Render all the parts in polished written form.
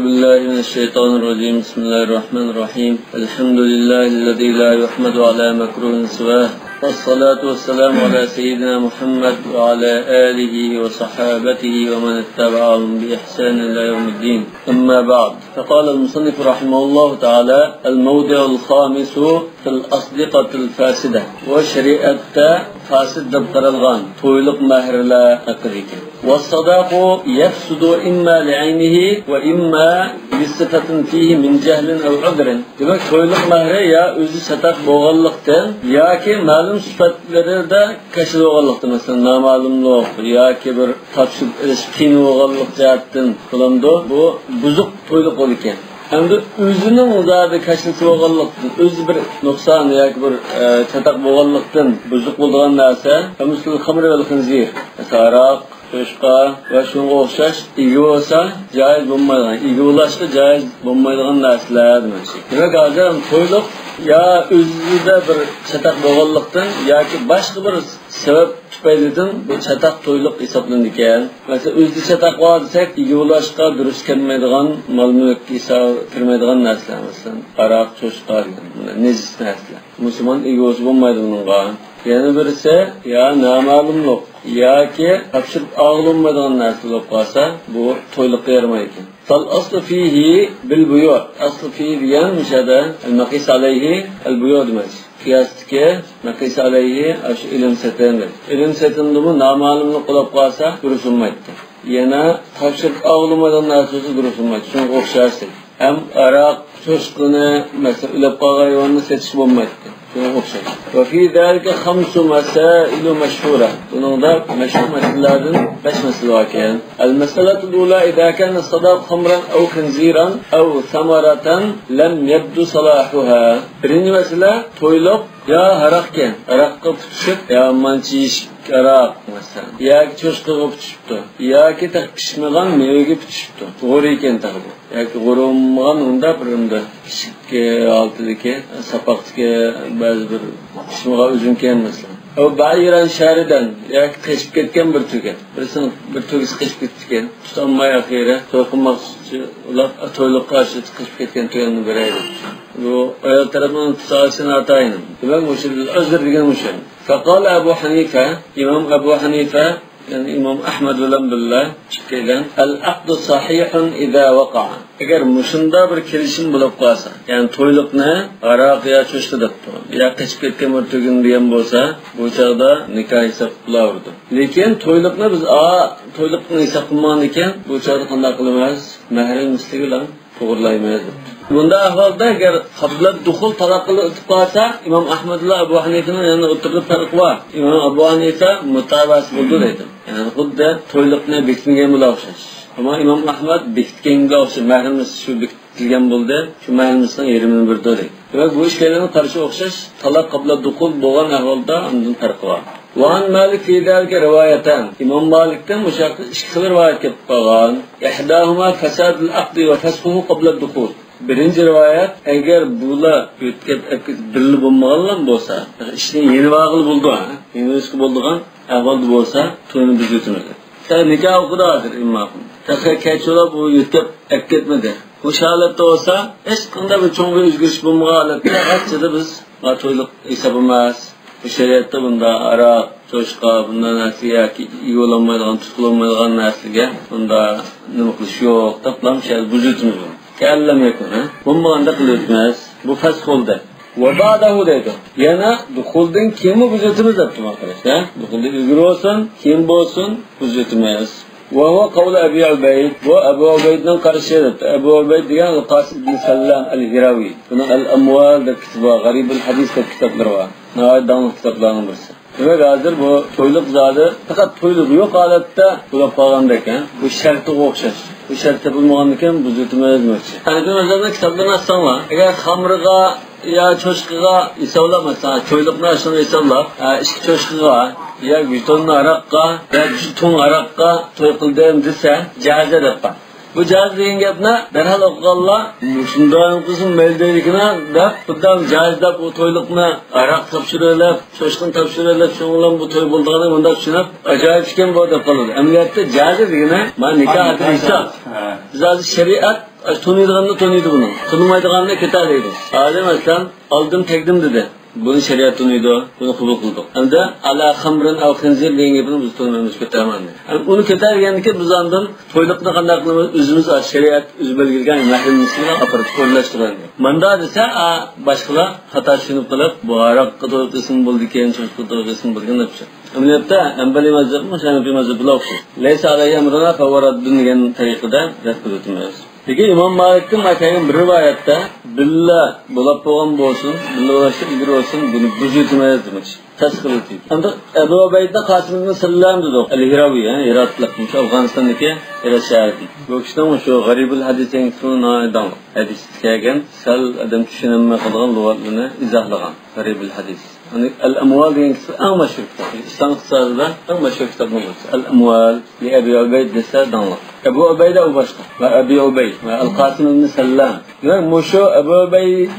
بالله من الشيطان الرجيم بسم الله الرحمن الرحيم الحمد لله الذي لا يحمد على مكروه سواه والصلاة والسلام على سيدنا محمد وعلى آله وصحابته ومن اتبعهم بإحسان إلى يوم الدين أما بعد فقال المصنف رحمه الله تعالى الموضع الخامس في الأصدقة الفاسدة وشريعة فاسد دبقرالغان طويلق مهرلا أقريك والصداق يفسد إما لعينه وإما لصفة فيه من جهل أو عذر demek to'yliq mahri ya o'zi sataq bo'lganlikdan yoki ma'lum sifatlarida kashf bo'lganlikdan masalan noma'lumlik yoki bir topshirib ilish qiyin bo'lganlik jihatdan qilinadi bu buzuq to'yliq bo'lar ekan hamda o'zining zodi kashf bo'lganlikdan o'zi bir nuqson yoki bir sataq bo'lganlikdan buzuq bo'lgan narsa misol xamr va xinzir aroq To'shqa va shunga o'xshash igi bo'lsa joiz bo'lmaydigan, igi bo'lashga joiz bo'lmaydigan narsalar demak. Demak, hozir to'yliq ya o'zida bir chataq bo'lganlikdan yoki boshqa bir sabab tufaylidan bu chataq to'yliq hisoblanadi ekan. Masalan, o'zida chataq bor desak, igi bo'lashga durust kelmaydigan, mol-mulk kirmaydigan narsalar, masalan, aroq, to'shqa degan nejis narsalar. Musulmon igi bo'lsa bo'lmaydi bunga. Yana birisi ya noma'lumlik yoki topshirib og'ilmaydigan narsa bo'lib qolsa bu to'yliqqa yaramaydi ekan. Fal aslu fihi bil buyu. Aslu fihi degan mishada al-maqis alayhi al-buyu demak. Qiyosga maqis alayhi ash ilm satandir. Ilm satanda bu noma'lumlik bo'lib qolsa durusmaydi. Yana topshirib og'ilmaydigan narsa durusmaydi. Shunga o'xshash. Ham aroq, to'shqini, masalan, ulab qolgan hayvonni setish bo'lmaydi. وفي ذلك 5 مسائل مشهورة. ونوضع مشهور مسألة 5 مسألة كان. المسألة الأولى إذا كان الصداق خمرا أو خنزيرا أو ثمرة لم يبدو صلاحها. بريني مسألة تويلق يا هرق كان. هرق بتشت يا منشيش aroq masalan yoki cho'shqaga pishibdi yoki pishmagan mevaga pishibdi to'g'ri ekan taqdir yoki g'urumgan unda birimda kichikka oltidagi sapoqga ba'zi bir pishmagan uzun kelgan masalan o bayran sharidan yoki qishib ketgan bir tuga birisini bir tugisi qishib ketgan tutolmay axiri to'qimoqchi ular to'yliq qarshi qishib ketgan tuyani beraydi bu ayol tarafından tutasını atayın. Demek müşir özür diyen müşir. Fakal Ebu Hanife, İmam Ebu Hanife, yani İmam Ahmed velemdüllah çıkıyla el-aqdu sahihun izâ vaka'a. Eğer müşinde bir kelişim bulup kalsa, yani toyluk ne? Arak ya çoştu daptı. Ya kaçıp ketken bir tügün diyen bolsa, bu çağda nikah hesap bulavurdu. Lekin toyluk ne biz toyluk ne hesap bulman iken, bu çağda kanda kılmaz, mehrin misliği lan toğurlaymayız. Bunda ahvalda eğer qabla dukhul talaqlı ötüp kalsa İmam Ahmedullah Ebu Hanife'nin yanında oturduğu fark var. İmam Ebu Hanife mutabası buldu dedi. Yani xuddi to'yliqni bekitgan bo'la o'xshash. Ama İmam Ahmed bekitganga o'xshash. Mahrimiz shu bekitilgan bo'ldi. Shu mahrimizdan yerimini berdi dedi. Demak bu ishlarga qarshi o'xshash talaq qabla dukhul bo'lgan ahvolda undan farqi var. وعن مالك في ذلك روايتان. إمام مالك'ten bu şartda ikki xil rivoyat kelib qolgan. İhdahuma fasad al-aqd wa fasxuhu qabla ad-dukhul. Birinci rivayet eğer bular ötkep birli bo'lmagan bo'lsa, ishni yeni vaqil bo'ldi, yeni ish bo'ldigan ahvolda bo'lsa, to'yni biz o'tmaydi. Sen nikoh o'qidadir imom. Kecho'lab u yetib ketmadi. Bu holatda bo'lsa, hech qanday bir cho'ng bir o'zgarish bo'lmagan holatda qachida biz to'yliq hisob emas. Bu shariatda bunda aroq, to'shqa, bunda nasiya yo'lanmaydigan, tutilmaydigan narsaga bunda nima qilish yo'q, toplam shal buzutimiz. Kellem yakun ha. Bundan qilib bu fasx oldu. Ve ba'dahu dedi. Yana duxuldan kimi buzatimiz debdi arkadaşlar. Duxulda uzr olsun, kim bo'lsin buzatimiz. Ve huwa qawl Abi Ubayd. Bu Abu Ubayd'dan qarshi debdi. Abu Ubayd degan Qasim ibn Sallam al-Hirawi. Buni al-Amwal deb kitoblar, Gharib al-Hadis deb kitoblar var. Naydan kitoblarning birisi. Ve hozir bu to'yliq zodi faqat to'yliq yo'q holatda bo'lib qolganda ekan, bu shartga o'xshash. Bu shartda bo'lmagan ekan, biz o'tmaymiz. Hanifi mazhabida kitoblarni assanlar, agar xamriga ya cho'shqiga hisoblamasa, to'yliqni shuni hisoblab, ikki cho'shqiga ya 100 tonna aroqqa, ya 100 ton aroqqa to'y qildim desa, jaza deb qol. Bu caiz degan gapni darhol o'qiganlar shunday qilsin mayldaylikni deb bundan jaiz deb bu to'yliqni aroq topshirib, cho'shqin topshirib, shu bilan bu to'y bo'lganini bunda tushunib, ajoyib ekan bu deb qoladi. Amaliyotda jaiz degani mana nikoh hisob. Biz hozir shariat tunuydiganni tunuydi buni. Tunmaydiganni ketadi. Hozir masalan oldim tegdim dedi. Bunu şeriat tunuydu, bunu kabul kıldık. Hem de ala khamrin av khinzir degan gapni biz tunmaymiz ketamandik. Uni ketarganki biz ondan to'yliqni qanday qilamiz o'zimiz shariat o'zi belgilagan mahrimimizni apirib qo'llashtirgan. Manda desa boshqalar xato tushunib qilib, bu aroqqa to'yqism bo'ldi keyin cho'shqa to'yqism bo'lgan deb. Amaliyotda Hanbali mazhabmi, Shafi'i mazhabiga o'xshaydi. Laysa alayhi amruna fawaraddun degan tariqada rad etamiz. Peki İmam Malik'ten bakayım bir rivayette billa bo'lib bo'lgan bo'lsin, billa bo'lib bir olsun bunu buzutmayız demek. Tasqil etdik. Endi Abu Ubayda Qasim ibn Sallam dedi. Al-Hirawi, yani Irak'taki Afganistan'daki Irak şehri. Bu kişiden şu garibul hadisin sunaydan hadis kelgan sal adam tushunma qilgan lug'atlarni izohlagan garibul hadis. Yani al-amwal degan kisi eng mashhur kitob. İslam iqtisodida eng mashhur kitob bo'lsa, al-amwal li Abi Ubayd desa danliq. Abu Ubayda u boshqa va Abi Ubayd va Al-Qasim ibn Sallam. Yani mushu Abu Ubayd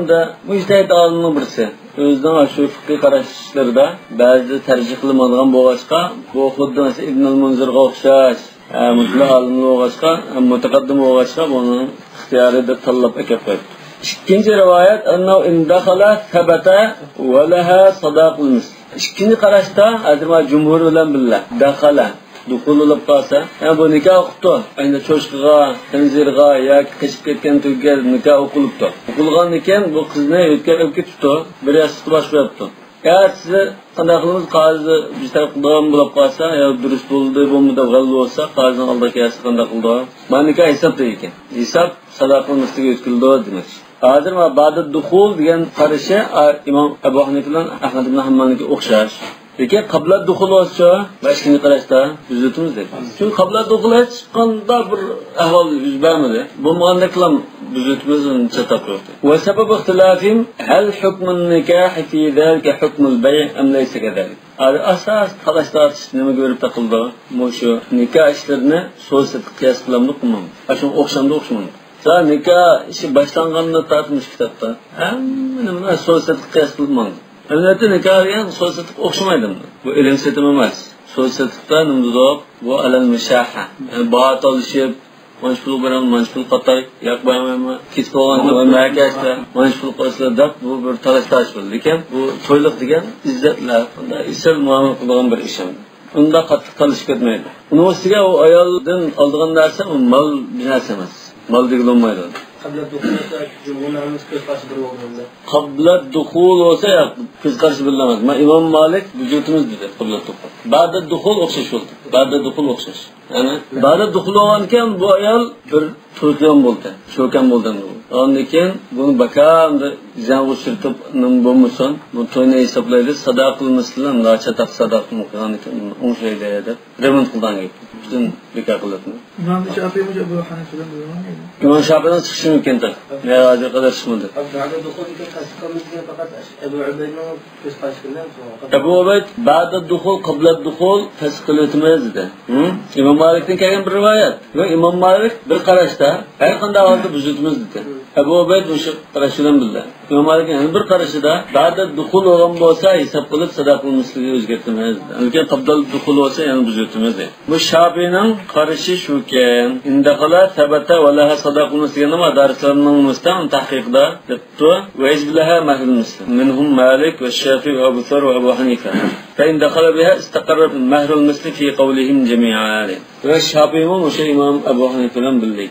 da mujtahid olimning birisi. O'zining shu fiqh qarashlarida ba'zi tarjih qilinadigan bo'lg'achqa, bu xuddi Ibn al-Munzirga o'xshash, mutlaq olimga o'xshashqa, mutaqaddim bo'lg'achqa buni ixtiyoriy deb tanlab akab qo'ydi. İkinci rivayet annahu indakhala sabata ve laha sadaqul misl. İkinci qarashda azma jumhur bilan billah dakhala dukhul olib qolsa, bu nikoh o'qibdi. Endi cho'shqiga, tanzirga yoki qishib ketgan to'yga nikoh o'qilibdi. O'qilgan ekan bu qizni o'tkazib ketibdi, bir yashiqni boshlayapti. Ya siz qanday qilamiz qozi bir taraf qilgan bo'lib qolsa, yo durust bo'ldi, bo'lmadi g'alva bo'lsa, qozining oldida kelsa qanday qildi? Mana nikoh hisobda ekan. Hisob sadaqul misliga o'tkazildi demak. Hozir va ba'da dukhul degan qarashi İmam Abu Hanifa bilan Ahmad ibn Hanbalga o'xshash. Peki qabla dukhul olsa, başkini qarashda düzütimiz dedi. Çünkü qabla dukhul hech qanday bir ahvol yuz bermadi. Bo'lmaganda qilam düzütimizni chatab qo'ydi. Va sabab ixtilafim hal hukmun nikah fi zalika hukmul bay' am laysa kadalik. Asas qarashlar nima ko'rib taqildi? Shu nikah ishlarini so'zsiz qiyos qilamdiqmi? Ashun o'xshamdi. Sa nikah ishi boshlanganini tartmish kitobda. Hamma so'zsiz qiyos qilmadi. Elbette nikahın sözsüzlük okşamaydı. Bu ilim setim emas. Sözsüzlükte nimdudok bu alal müşaha. Yani bağat alışıp, manşpul veren, manşpul katay, yakbayama, kisip olan merkezde, manşpul kasıla da bu bir talaştaş oldu. Diken bu toyluk diken izzetler, isel muamele kılan bir işim. Onda katlık talışık etmeydi. Üniversiteye o ayaldan aldığın derse o mal binesemez. Mal değil olmaydı. Qabla dukhul olsa ya kız karşı bilemez. Ma İmam Malik vücudumuz dedi qabla dukhul. Ba'da dukhul o'xshash oldu. Ba'da dukhul o'xshash. Yani ba'da dukhul olganken bu ayol bir turgan bo'ldi. Sho'kan bo'ldi. Ondan keyin buni bakamda zangu sirtib nim bo'lmasin, bu to'yni hisoblaydi, sadaqul muslim, nachataq sadaqul qilgan ekan, o'ngshaylaydi. Remont qilgan ekan. Bütün nikah qiladi. İmam Şafii mi Ebu Hanife'den duyuyor mu? İmam Şafii'den çıkışı mümkün de. Ne acı kadar çıkmadı. Ebu Ubayd ba'da dukhul qabla dukhul tasqil etmezdi. İmam Malik'ten kelgan bir rivayet. Ve İmam Malik bir qarashda her qanday holda buzutimiz dedi. Ebu Ubayd o'sha qarashidan bildi. İmam Malik'ning bir qarashida ba'da dukhul olgan bo'lsa hisob qilib sadaqul misliga o'zgartirmaydi. Lekin qabla dukhul bo'lsa yana buzutimiz dedi. Bu Shafi'ning qarashi shuken. Indaqala sabata va laha sadaqul misliga nima darslarning mustam tahqiqda debdi. Wa izbilaha mahlul muslim. Minhum Malik ve Shafi'i ve Abu Thawr ve Abu Hanifa. فإن دخل بها استقر مهر المثل في قولهم جميعا. Ve Shafi'nin o şey İmam Ebu Hanife'den bildi.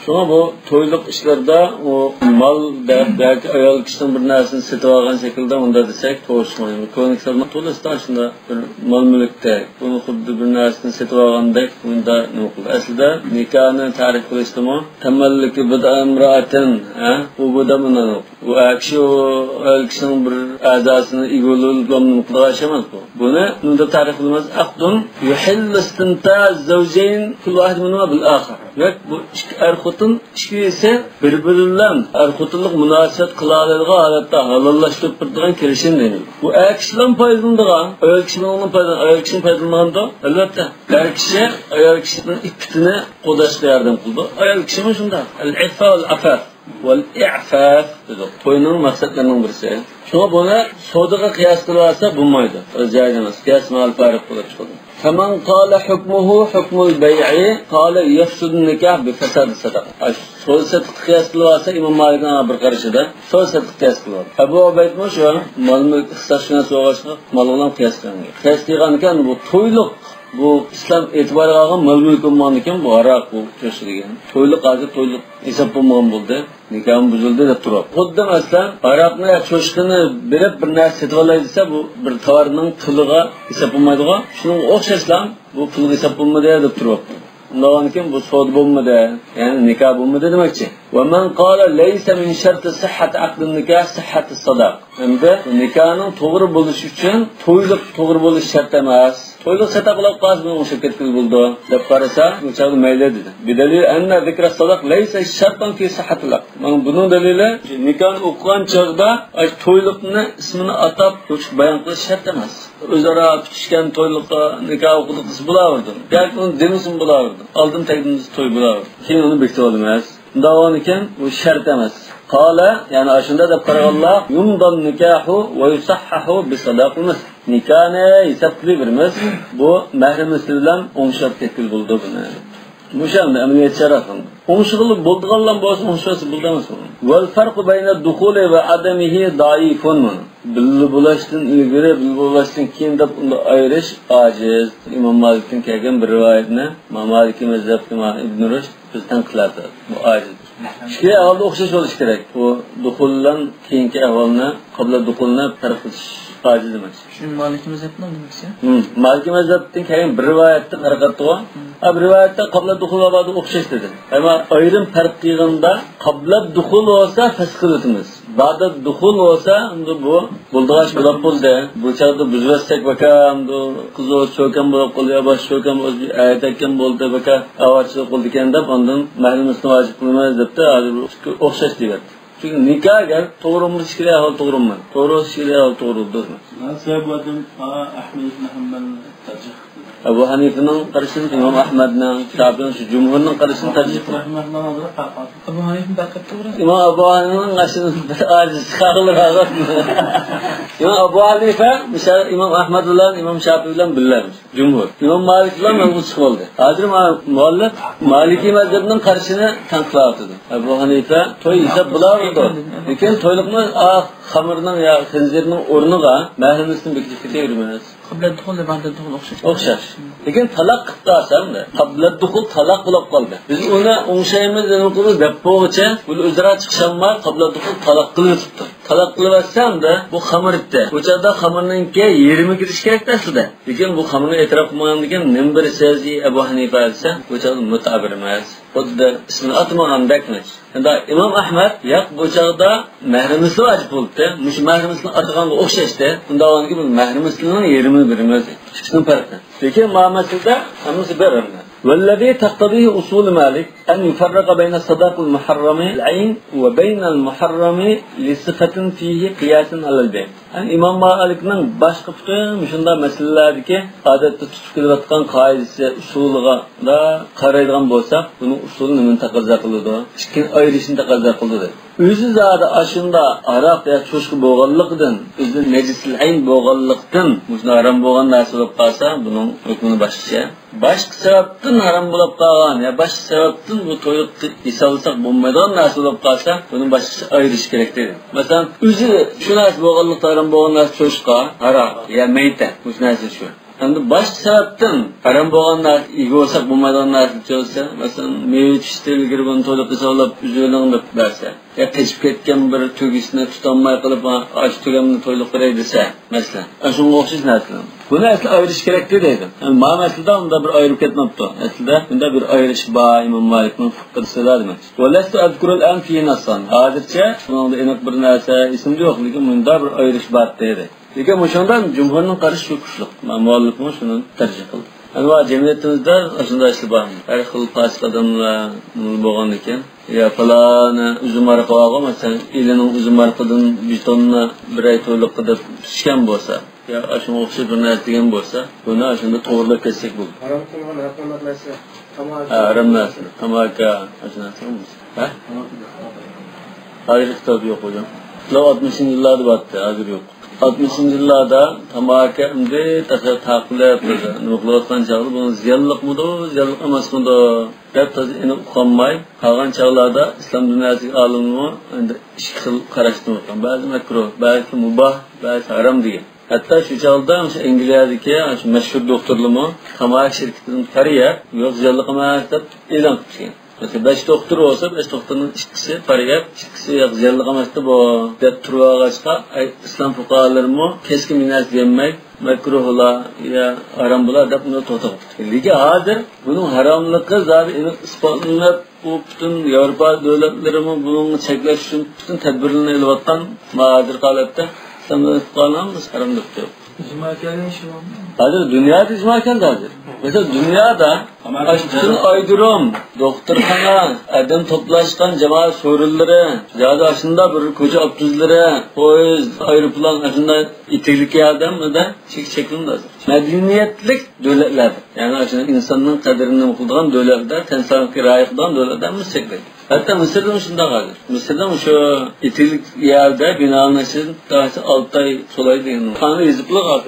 Şuna bu toyluk işlerde o mal belki ayol kişinin bir neresini setip algan şekilde onda desek toğuşmayın. Konik sarma to'lasida aslında bir mal mülkte bunu xuddi bir neresini setip algandek bunda ne oldu? Aslında nikahını tarif qilishdi-mi? Tamalliki bida imra'atin, bu bida bundan. Bu akşi o ayol kişinin bir a'zosini egololmani qilgash emas bu. Buni bunda tarif qilamiz. Aqdun yuhillu istimta' zawjayn kull wahid minhuma bil akhar. Ve bu er-xotin ikisi bir-biri bilan er-xotinlik munosabat qila oladigan holatda halollaştırib turgan kelishim denildi. Bu er kishidan foydalanadigan, ayol kishining foydalanmaganda albatta er kishi ayol kishining iffatini qo'llashga yordam qildi. Ayol kishimi shunda al-iffa wal-afaf wal-i'faf dedi. To'yning maqsadlarining birisi. Şuna buna sodaga qiyas qilib olsa bo'lmaydi. O'zaydi emas. Qiyas mal farq bo'lib chiqadi. Faman qala hukmuhu hukmul bay'i qala yafsudu nikah bi fasad sadaqa. So'zat qiyas qilib olsa Imom Malikning bir qarashida so'zat qiyas qilib. Abu Ubayd shu mal-mulk ixtisoshini so'g'ashni mal bilan qiyas qilgan. Qiyas qilgan ekan bu to'yliq bu islom e'tiboriga olgan mal-mulk bo'lganidan bu aroq bu to'shilgan. To'yliq hozir to'yliq hisob bo'lmagan bo'ldi. Nikahım buzuldu da turib. Xuddi masalan, aroqni cho'shqini berib bir narsa setib olay desa, bu bir tovarning puliga hisob bo'lmaydi-ku. Shuning o'xshashlam bu pulga hisob bo'lmaydi deb turibdi. Undan keyin bu savdo bo'lmaydi, ya'ni nikah bo'lmaydi demakchi. Va man qala laysa min sharti sihhat aqdin nikah sihhat as-sadaq. Endi nikahning to'g'ri bo'lishi uchun to'yliq to'g'ri bo'lish shart emas. To'yliq sadaqalab qaz bilan o'xshab ketgan bo'ldi deb qarasa, bu chaqda mayli dedi. Bidalil anna zikra sadaq laysa shartan fi sihhatil aqd. Mana buning dalili nikahni o'qigan chog'da to'yliqni ismini atab bayon qilish shart emas. O'zaro tutishgan to'yliqqa nikah o'qidisi bo'lardi. Yoki uni demisin bo'lardi. Oldin tagdimiz to'y bo'lardi. Keyin uni bekitib olmas. Davon ekan bu shart emas. Qala, ya'ni ashunda deb qaraganlar, yumdan nikahu va yusahhahu bi sadaqil misl. Nikahni hisob qilib bu mahramisi bilan o'ngshab ketgan bo'ldi buni. Mushanda amaliyat sharafin. O'ngshilib bo'ldiganlar bo'lsa o'ngshasi bo'ldamas. Wal farqu bayna dukhuli va adamihi da'ifun. Billi bo'lashdan ilgari, billi bo'lashdan keyin deb uni ayirish ojiz. Imom Malikning kelgan bir rivoyatni Maliki mazhabida Ibn Rushd bizdan qiladi. Bu ojiz. İşte ahvalda o'xshash bo'lishi kerak. Bu duxuldan keyingi ahvolni, qabla duxulni farq qilish ojiz demak. Shu Maliki mazhabdan demakchi. Maliki mazhabdan keyin bir rivoyatda farq qildi. Bu rivoyatda qabla duxul va ba'da o'xshash dedi. Ammo ayrim farq qilganda qabla duxul bo'lsa fasq qilamiz. Ba'da duxul bo'lsa, unda bu bo'ldigash bo'lib bo'ldi. Bu chaqda buzvastak vakamdo, qizo cho'kan bo'lib qoldi, bosh cho'kan bo'ldi, aytakkan bo'ldi, vaka avarchilik qildi ekan deb ondan mahrimni vojib qilmaymiz debdi. Hozir o'xshash deyapti. Çünkü nikah agar to'g'rimi shikli ahol to'g'rimi? To'g'ri shikli ahol to'g'ridir. Nasabadum Ahmad ibn Hanbal tarjih. Abu Hanifa'nın qarashini İmam Ahmadning, Shafi'ning shu jumhurning qarashini tarjih qildi. Abu Hanifa baqib to'g'ri. İmam Abu Hanifa'ning qarashini aziz qilib İmam Abu Hanifa misal İmam Ahmad bilan İmam Shafi bilan bilamiz. Jumhur. İmam Malik bilan mavzu chiqoldi. Hozir muallif Maliki mazhabining qarashini tanqiladi. Abu Hanifa to'y hisob bo'lardi. Lekin to'yliqni xamirning yo xinzirning o'rniga mahrimni bekitib ketavermaymiz. Qabla duxul va ba'da duxul o'xshash. Lekin talaq qilsam-da, qabla duxul talaq bo'lib qoldi. Biz uni o'ngshaymiz deb qo'ycha, uni o'zaro chiqshamma qabla duxul talaq qilib turibdi. Talaq qilsam-da, bu xamirda. O'chada xamirninki yerimi kirish kerak aslida. Lekin bu xamirni e'tirof qilmagandan nimber so'zi Abu Hanifa desa, o'chada mutabir emas. Xuddi ismini atmagandakmiz. Endi İmam Ahmad yo'q bu chaqda mahrimisi vojib bo'ldi. Mush mahrimisini atganga o'xshashdi. Undan keyin mahrimisining yerimi birimiz. Ikkisining farqi. Lekin ma'masida hammasi bir. والذي تقتضيه أصول مالك أن يفرق بين الصداق المحرم العين وبين المحرم لصفة فيه قياس على البيع. Yani İmam Malik'nin başka bütün meselelerdeki adette tutup kılıvatkan kaidesi usulüga da karaydıgan bolsak, bunun usulünü hemen takazza kılıdı. İşkin ayrışını takazza kılıdı. Özü zaten aşında Arap ya çoşku boğallıktan, özü necisil ayn boğallıktan, muşuna haram boğan narsa olup kalsa, bunun hükmünü başlayacak. Başka sebepten haram bulup kalgan, ya başka sebepten bu toyukta isalsak bulmaydan narsa olup kalsa, bunun başka ayrış gerektir. Mesela özü şu narsa boğallıkta haram boğan narsa çoşka, haram ya meyte, bu narsa şu. Endi başka sebepten haram boğan narsa iyi olsak bulmaydan narsa çoşsa, mesela meyve çeşitleri bunu toyuk isalap üzerine de verse. Ya teşvik etken bir tügisini tutanmay kılıp aç tügemini toyluk kırayı dese mesela. Şunun okşuz nesli. Bunu esli ayrış gerekli deydim. Yani ma meslide onda bir ayrık etmepti. Eslide bunda bir ayrış bağ İmam Malik'nin fıkkısı da demek. Velestu azkurul en fiye nasan. Hadirçe bunun da enek bir nese isimli yok. Lekin bunda bir ayrış bağ deydi. Lekin bu şundan cumhurun karış yokuşluk. Muallif mu şunun tercih kıldı. Yani var cemiyetimizde aslında işte var. Her xil fasik adamlar bo'lgan ekan. Ya falan üzüm arqaga ama sen elinin üzüm arqadan bir tonna bir ay to'liq qilib pishgan bo'lsa, ya ashunga o'xshab bir narsa degan bo'lsa, buni ashunda to'g'rilab ketsak bo'ladi. Harom qilgan haromat narsa, tamaki. Harom narsa, tamaki ashuna narsa. Ha? Hozir kitob yo'q hocam. 60-yillarda batdi, hozir yo'q. 60-yillarda tamaki endi taqlab nuqlayotgan chog'da buni ziyonliqmidi, ziyonliq emasmidi deb uni uqolmay qolgan chog'larda islom dunyosiga olimlar endi ikki xil qarashni o'tgan. Ba'zi makruh, ba'zi mubah, ba'zi harom degan. Hatta şu çağda İngilizce'deki şu meşhur doktorluğumu tamaki şirketinden Fariye yok ziyonliq emas deb e'lon qilgan. Mesela 5 doktor olsa 5 doktorun ikisi Fariye, ikisi yok ziyonliq emas deb deb turg'achqa islom fuqarolarimi keskin minaz demek makruhlar ya haram bular deb uni to'xtatib. Lekin hozir buning haromligi zodi isbotlanib bu bütün Avrupa davlatlarimi buni cheklash uchun bütün tadbirlarni olayotgan hozir holatda İslam'da fuqarolarimiz haram deb turibdi. Icmakelin şu an. Hozir dunyoda icmakel hozir. Mesela dünyada bütün aydurum, doktorxona, adam toplashgan jamoat so'rinlari, yoki ashunda bir ko'cha avtobusları, poyezd, aeroplan ashunda itiklik yordamida cheklanadi hozir. Madaniyatlik davlatlar, ya'ni ashuna insonning qadrini qiladigan davlatlar, insonga rioya qiladigan davlatlar cheklaydi. Hatta Mısır'da şundan kalır. Mısır'da şu itilik yerde binalanışın daha 6 ay solaydı yani. Kanı izipli kalır.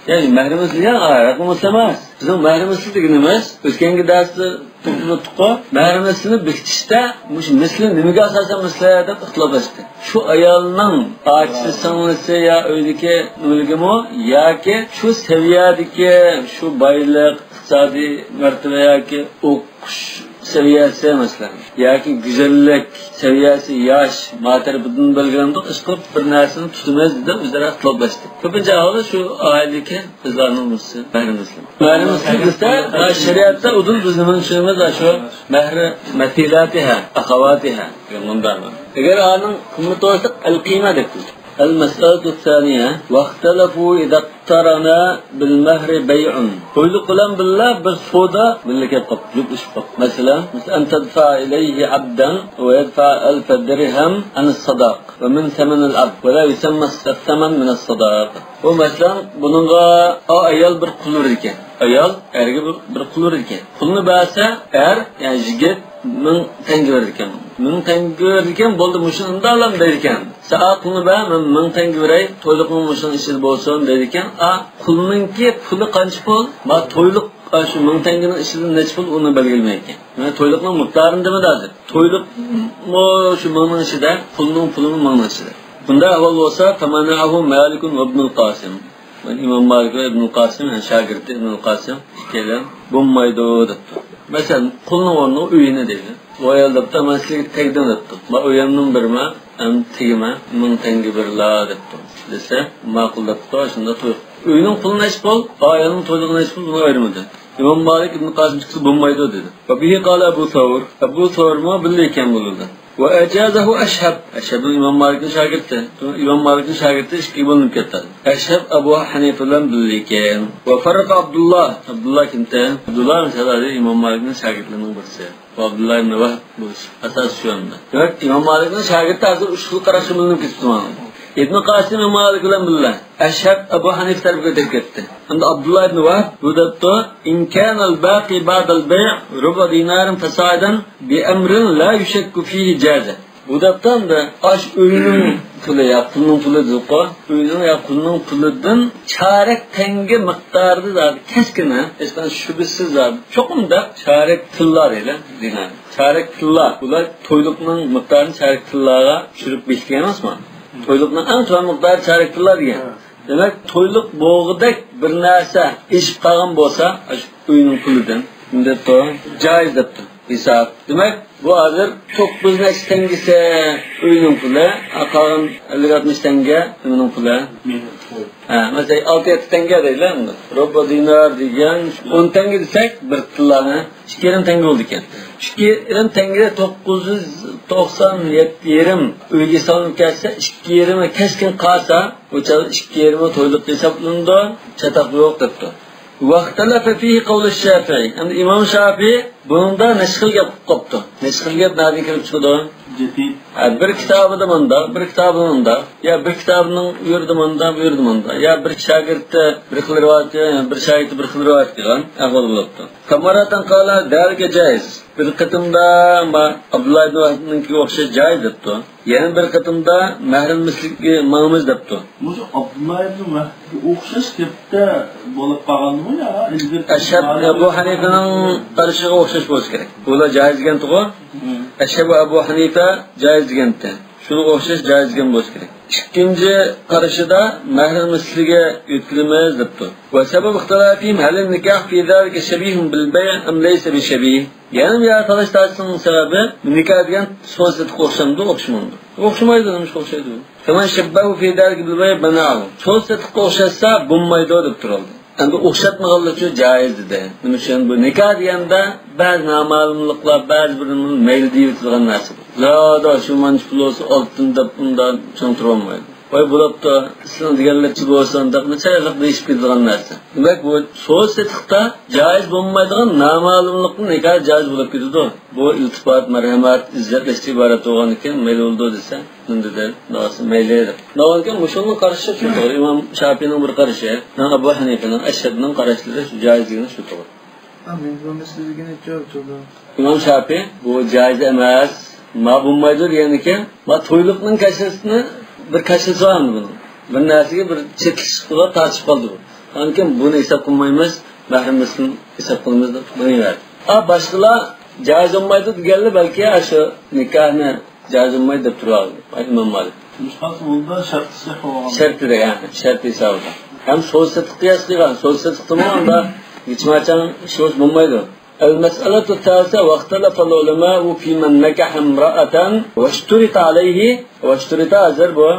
Yani mehremizliğe aklımız demez. Bizim mehremizli dediğimiz ötkenki dersi tuttu. Mehremizliğini bitişte misli nimige asasen mislerde ıhtılabıştı. Şu ayalının ağaçlı sanılısı ya öyleki nülgümü ya ki şu seviyedeki şu baylık, iktisadi mertebe ya ki o seviyesi mesela, ya ki güzellik seviyesi, yaş, materyalden belgelendik, ışkıp bir nersini tutumuz dedi, üzere atılablaştık. Köpünce ağlı şu aileki kızlarımızı, mehrimizli. Mehrimizli ise, şeriatta udul biziminin şeyimiz de şu, mehri metilatiha, akavatiha, bunlar var. Eğer ağanın kıymeti olsak, el-kıyma dektir. المسألة الثانية واختلفوا إذا اقترن بالمهر بيع قل قلم بالله بالصودا باللي كتب يبقى مثلا أن تدفع إليه عبدا ويدفع 1000 درهم عن الصداق ومن ثمن العبد ولا يسمى الثمن من الصداق ومثلا bununla ayal bir qulur ekan ayal erga bir qulur ekan pulni bersa yani yigit 1000 tanga verir ekan 1000 tanga verir ekan bo'ldi mushunda olam deydi ekan saat pulni ber men 1000 tanga beray to'yliqning mushun ishida bo'lsin deydi ekan qulninki puli qancha pul va to'yliq şu 1000 tanganing ishida necha pul uni belgilamay ekan mana to'yliqning miqdorini demadi hozir to'yliq shu 1000ning ishida pulning 1000ning ishida bunda avval bo'lsa tamanahu malikun va ibn al-qasim İmam Malik ve İbn Qasim yani şagirdi İbn Qasim ikkilan bo'lmaydi debdi. Mesela pulning o'rni uyini deydi. Bu ayol debdi, "Men sizga tegdim" debdi. "Men uyimning birma, am tegma, 1000 tanga berla" debdi. Desa, ma'qul debdi, shunda to'y. Uyning pulini nech pul, ayolning to'yligini nech pul buni ayirmadi. İmam Malik İbn Qasim chiqib bo'lmaydi dedi. Va bihi qala Abu Thawr, Abu Thawr ma bilgan bo'ldi. وأجازه أشهب أشهب الإمام مالك شاگرده إمام مالك شاگرده إشكي بولنب كتاد أشهب أبو حنيفة لن بالليكين وفرق عبد الله كنته عبد الله مثلا إمام مالك شاگرد لنو برسه وعبد الله بن وهب بوش أساس şu anda demek İmam Malik'in şagirdi hazır uçlu karşı bulunub kitman İbn Qasim ve Malik bilen billah Eşheb Ebu Hanif tarafı terk etti. Şimdi Abdullah ibn Vahb bu da in kana al-baqi ba'da al-bay' rubu dinarin fasadan bi emrin la yushakku fihi jaza. Bu da aş öyünün pulu ya pulun pulu diyor. Öyünün ya pulun puludan çarek tenge miktarı da keskine esas şüphesiz abi. Çokum da çarek tıllar ile dinar. Çarek tıllar. Bunlar toylukның miktarını çarek tıllara düşürüp bekleyemeyiz mi? To'yliqning eng to'y miqdori charak pullar degan. Demak, to'yliq bo'g'idek bir narsa ishib qolgan bo'lsa, shu uyning pulidan unda joiz debdi hisob. Demak, bu hozir 9 tangisi uyning puli, qolgan 50-60 tanga uyning puli. Mesela 6-7 tanga deydilar. Rubu dinar degan 10 tanga desak, bir tillani 2,5 tanga bo'ldi ekan. 2,5 tanga 997,5 uyga solinib ketsa 2,5 keskin qolsa, o'cha 2,5 to'yliq hisoblanadi, chataq yo'q debdi. Vaqtalafa fihi qawli Şafii. Endi İmam Şafii bunda neçxil gap qoptu. Neçxil gap nereden kelib chiqdi? Ciddi. Bir kitabida mında, bir kitabida mında, ya bir kitabının yurdumunda, yurdumunda, ya bir şagirtde bir xil rivoyat, bir şagirtde bir xil rivoyat qilgan ahvol bo'libdi. Kamaratan qala dalga jaiz. Bir qitimda Abdullah ibn Wahb'ninki o'xshash joiz debdi. Yana bir qitimda mahrum mislikka ma'muz debdi. Bu Abdullah ibn Wahb'ga o'xshash gapda bo'lib qolganmi yo? Ashab Abu Hanifaning qarashiga o'xshash bo'lishi kerak. Bular joiz degan to'g'ri. Ashab Abu Hanifa joiz deganda, shunga o'xshash joiz degan bo'lishi kerak. İkinci qarashida mahrum misliga yutkilmaymiz debdi. Va sabab ixtilafihim hal nikah fi zalika shabihun bil bay' am laysa bi shabih. Yani ya talashtasının sebebi nikah degan so'zga o'xshamdi, o'xshamadi. O'xshamaydi, nima o'xshaydi? Kaman shabbahu fi zalika bil bay' bana'u. So'zga o'xshasa bo'lmaydi deb turadi. Endi o'xshatmaganlar uchun joiz dedi. Nima uchun bu nikah deganda ba'zi noma'lumliklar, ba'zi bir mayli deyiladigan narsa. Zoda shu manch pul olsa oltin deb bundan tushuntirib olmaydi. Voy bo'libdi, islom deganlarchi bo'lsa, necha yillik deyishib ketadigan narsa. Demak, bu so'z setiqda joiz bo'lmaydigan noma'lumlikni nikah joiz bo'lib ketadi. Bu iltifot, marhamat, izzatlash iborat bo'lgan ekan, mayli bo'ldi desa, bunda da nosi mayli. Navoiyga mushuni qarashi shu to'g'ri. Imom Shafiyning bir qarashi, Abu Hanifaning, Ashhabning qarashlari shu joizligini shu to'g'ri. Amin. Bu meselligini cho'rdi. Imom Shafiy bu joiz emas, ma bo'lmaydi degan ekan, ma to'yliqning kashrasini bir kashrasi var mı bunu? Bir narsaga bir chetlashib tartishib qoldi bu. Lekin buni hisob qilmaymiz, mahrimimizni hisob qilmaymiz deb qo'yadi. Boshqalar joiz bo'lmaydi deganlar balki shu nikahni joiz bo'lmaydi deb turadi. Imom Malik. Bunda Shart degan, shart hisobida. Ham so'zga qiyos qilgan, so'zga unda hechmacham so'z bo'lmaydi. المسألة الثالثة واختلف العلماء في من نكح امرأة واشترط عليه واشترط أزربه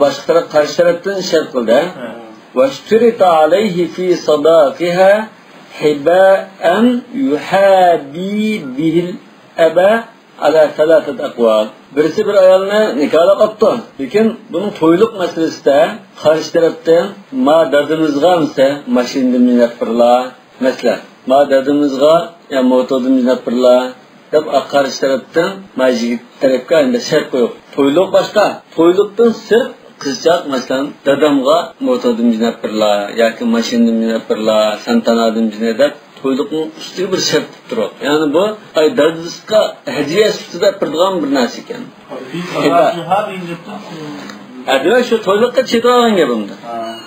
باشترط قرشرتن شرط ده واشترط عليه في صداقها حباء يحابي به الأبا على ثلاثة أقوال. Birisi bir ayolni nikohlab olibdi. Lekin buning to'yliq masalasida qarshi tarafdan ma dadimizga misa mashinni minat birlar masalan ma dadimizga ya mo'todimizga birlar deb qarshi tarafdan majid tarafga endi shart qo'yib to'yliq boshqa to'yliqdan sirt qizchaq masalan dadamga mo'todimizga birlar yoki mashinni minat birlar santanadimizga deb to'yliqning ustiga bir shart turib ya'ni bu ay dadisga hadiya sifatida birdigan bir narsa ekan. Demek şu toyluqqa cheto'g'an gapimda.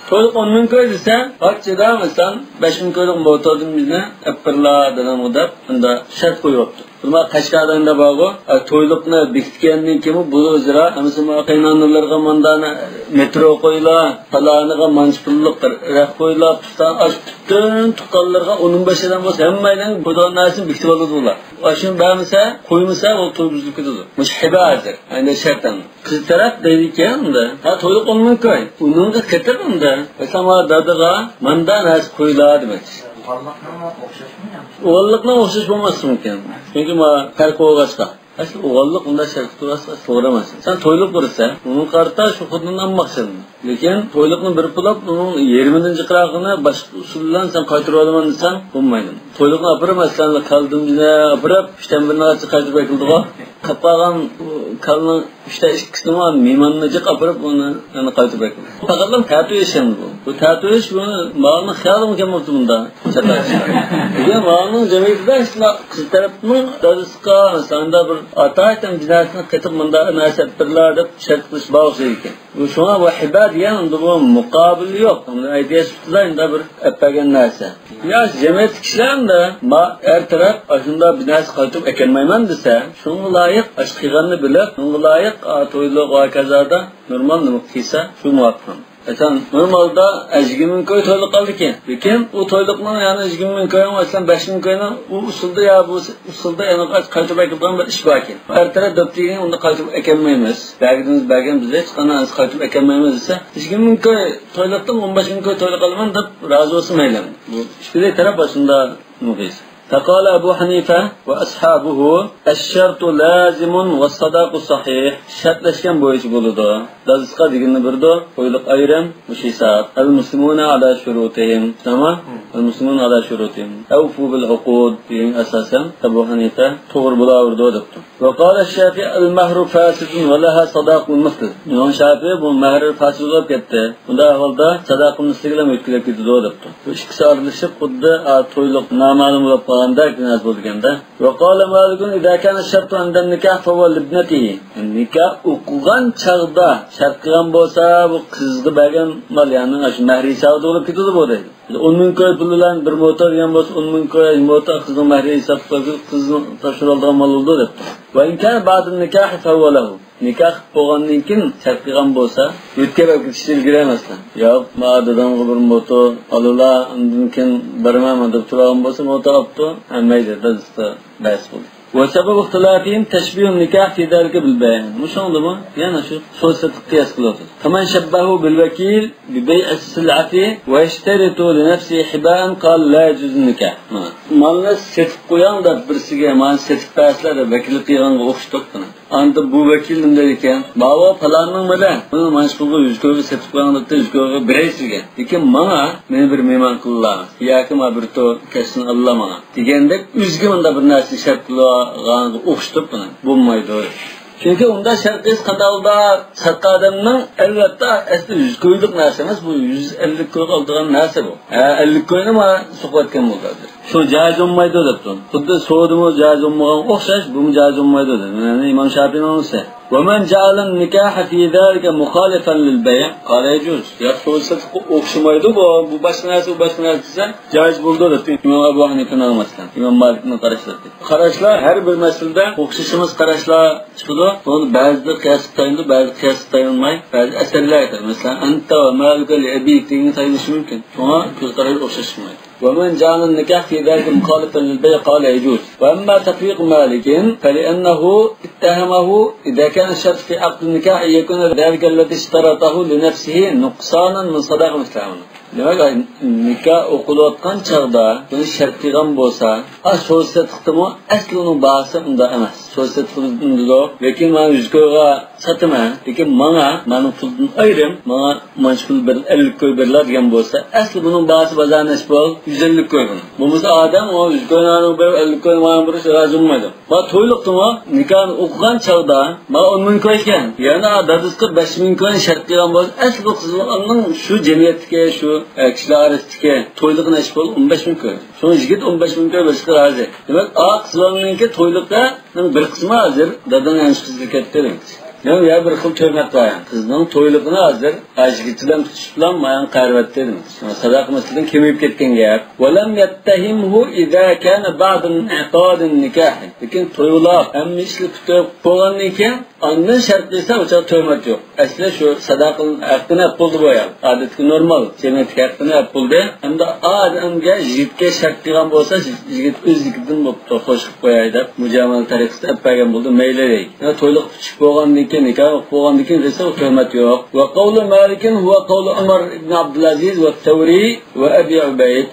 To'yluq 10 ming ko'y desa, vaqtida masalan 5 ming ko'ylik mo'todimizni apirlar degan deb unda shart qo'yibdi. Buna Qashqadaryoda borgu to'yluqni bekitgandan keyin bu o'zira masalan qaynonlarga mandani metro qo'ylar, taloniga manchpulliq raq qo'ylar, tutdan butun tuqqanlarga onun başından bo'lsa hammaning xudoning narsini bekitib oladi ular. Ashun bo'lmasa, qo'ymasa u to'y buzilib ketadi. Mushhiba hozir. Endi shartdan. Qiz taraf deydigan unda, ha to'yluq 10 ming ko'y. Uningga ketib unda, masalan dadaga manda nas qo'ylar demak. O'g'illikning o'xshash bo'lmasligi mumkin. Chunki ma farq bo'lg'achqa. Asli o'g'illik unda shart turasa to'g'ri emas. Sen to'yliq bo'lsa, uni qarta shu xuddan almoqchisan. Lekin to'yliqni bir pulab, uning 20-chi qirog'ini boshqa usul bilan sen qaytarib olaman desan, bo'lmaydi. To'yliqni apirmasdan qaldimda apirib, ishdan bir narsa qaytarib aytildi-ku. Qapagan kalni ishda ikkisini mehmonni jiq apirib, uni yana qaytarib aytildi. Faqatlam tatu yasham bu. Bu tatu ish buni ma'lum xayolim kelmoqda bunda. Degan ma'lum jamiyatda ishlar qiz tarafning dadisiga sanda bir ataytam jinasini qetib bunda narsa birlar deb shart qilish bo'g'si ekan. Bu shuna va hibad yani bu muqobil yo'q. Uni aytish ustida bir apagan narsa. Ya jamiyat kishilarda ma er taraf shunda bir narsa qaytib ekanmayman desa, shunga loyiq ash qilganni bilib, shunga loyiq to'yliq va kazada normal nima qilsa, shu muvaffaq. Esan normalda 20 ming ko'y to'yliq qildi ekan. Lekin u to'yliqning yani 20 ming ko'y masalan 5 ming ko'yni u usulda ya bu usulda yana qaytib aytilgan bir ish bor ekan. Har taraf doptigan unda qaytib ekanmaymiz. Bagidimiz bagan biz hech qanday qaytib ekanmaymiz desa, 20 ming ko'y to'yliqdan 15 ming ko'y to'yliq qilman deb rozi bo'lsa mayli. Bu ishli taraf boshida nima deysiz? فقال أبو حنيفة وأصحابه الشرط لازم والصداق صحيح. شرطلashgan bo'yicha bo'ladi. Dazisqa deganni birdo qo'yliq ayrim mushisat. Al-muslimuna ala shurutihim. Tamam? Al-muslimuna ala shurutihim. Awfu bil uqud degan asosan Abu Hanifa to'g'ri bo'laverdi debdi. Va qala Shafi'i al-mahru fasidun va laha sadaqun misl. Imom Shafi'i bu mahr fasid bo'lib ketdi. Bunda ahvolda sadaqun misli bilan o'tkazib ketdi debdi. Bu ikkisi aralashib xuddi to'yliq noma'lum bo'lib qolgandek nas bo'lganda. Va qala Malikun idza kana shartu inda nikah fa huwa libnatihi. Nikah o'qigan chaqda shart qilgan bo'lsa bu qizga bergan mal, ya'ni shu mahri hisobida bo'lib ketadi bu deydi. 10 ming ko'y pul bilan bir motor degan bo'lsa 10 ming ko'y motor qizning mahri hisob qilib qizni tashirolgan mal bo'ldi debdi. Va in kana ba'da nikah fa huwa lahu. Nikah bo'lgandan keyin shart qilgan bo'lsa o'tkazib ketishga kiramasdan. Yo'q, ma'dadan bir motor alula undan keyin bermayman deb turgan bo'lsa motor olibdi, hammayda dazda bas bo'ldi. وسبب اختلافهم تشبيه النكاح في ذلك بالبيع. مش عندما يعني شو صوصة القياس كلوته. كمان شبهه بالوكيل ببيع السلعة ويشترط لنفسه حباء قال لا يجوز النكاح. مالنا ست قيان ده برسيجة مان ست باسلا ده وكيل قيان وقشتك كنا. أنت بو وكيل نمدريكان. باوا فلانن ملا. من ماشكوكو يجكوكو ست قيان ده يجكوكو بريسيجة. لكن ما من برميمان كلها. ياكم أبرتو كسن الله ما. تيجندك üzgü manda bir narsa şartla g'angi o'xshitib bo'lmaydi. Chunki unda sharqiz qandalda saqqa odamning albatta asli 100 ko'ylik narsa emas, bu 150 ko'y oldigan narsa bu. 50 ko'yni ma suqatgan bo'ladi. Shu joiz bo'lmaydi debdi. Xuddi so'dimi joiz bo'lmagan o'xshash, bu joiz bo'lmaydi dedi. Ya'ni Imom Shafi'ning o'zi. ومن جعل النكاح في ذلك مخالفا للبيع قال يجوز. Ya so'zsiz o'xshamaydi bu boshqa narsa desa joiz bo'ldi debdi. Imom Abu Hanifa'ning olmasdan. Imom Malikning qarashlari. Qarashlar har bir masalada o'xshashimiz qarashlar chiqadi. Buni ba'zida qiyas tayinli, ba'zi qiyas tayinmay, ba'zi asarlar aytadi. Masalan, anta va maluka li abik degan tayinishi mumkin. Shunga ko'z qarash o'xshashmaydi. ومن جعل النكاح في ذلك مخالفا للبيع قال يجوز. وأما تفريق مالك فلأنه اتهمه إذا كان الشرط في عقد النكاح أن يكون ذلك الذي اشترطه لنفسه نقصانا من صداق المسلمين. Demek nikah o'qilayotgan chaqda buni shart qilgan bo'lsa, so'zda tiqdimi, asli uning bahsi unda emas. So'zda tiqdindo, lekin men 100 ko'yga sataman, lekin meni puldan ayrim, men mashg'ul bir 50 ko'y beriladigan bo'lsa, asli buning bahsi bazarnash bo'l 150 ko'y buni. Bo'lmasa odam o 100 ko'yni bir 50 ko'y men birish rozi bo'lmaydi. Va to'yliqdimi, nikahni o'qigan chaqda men 10 ming ko'y ekan, yana dadisqa 5 ming ko'y shart qilgan bo'lsa, asli bu qizning shu jamiyatga shu kishilar arasida to'yliqni ish bo'lib 15 ming ko'y. Shu yigit 15 ming ko'y bo'lsa rozi. Demak, qizlarninki to'yliqda bir qismi hozir dadan yangish qizga ketdi. Yani ya bir xil to'ymat var. Qizning to'yliqini hozir ajgitidan tutish bilan men qarvat dedim. Sadaq masaladan kemayib ketgan gap. Walam yattahimhu idza kana ba'd inqad an-nikah. Lekin to'ylar hamma ishni kutib qo'ygandan keyin ondan shartlasa o'sha to'ymat yo'q. Asli shu sadaqning haqqini bo'ldi bu ya. Odatda normal, jamiyat haqqini bo'ldi. Hamda odamga yigitga shart qilgan bo'lsa, yigit o'zligidan bo'pti, qo'shib qo'yay deb mujamal tariqasida appagan bo'ldi, mayli deydi. Yani to'yliq tutib qo'ygandan nikah o'qigandan keyin esa hurmat yo'q. Va qawlu Malik huwa qawlu Umar ibn Abdul Aziz va Tawri va Abi Ubayd.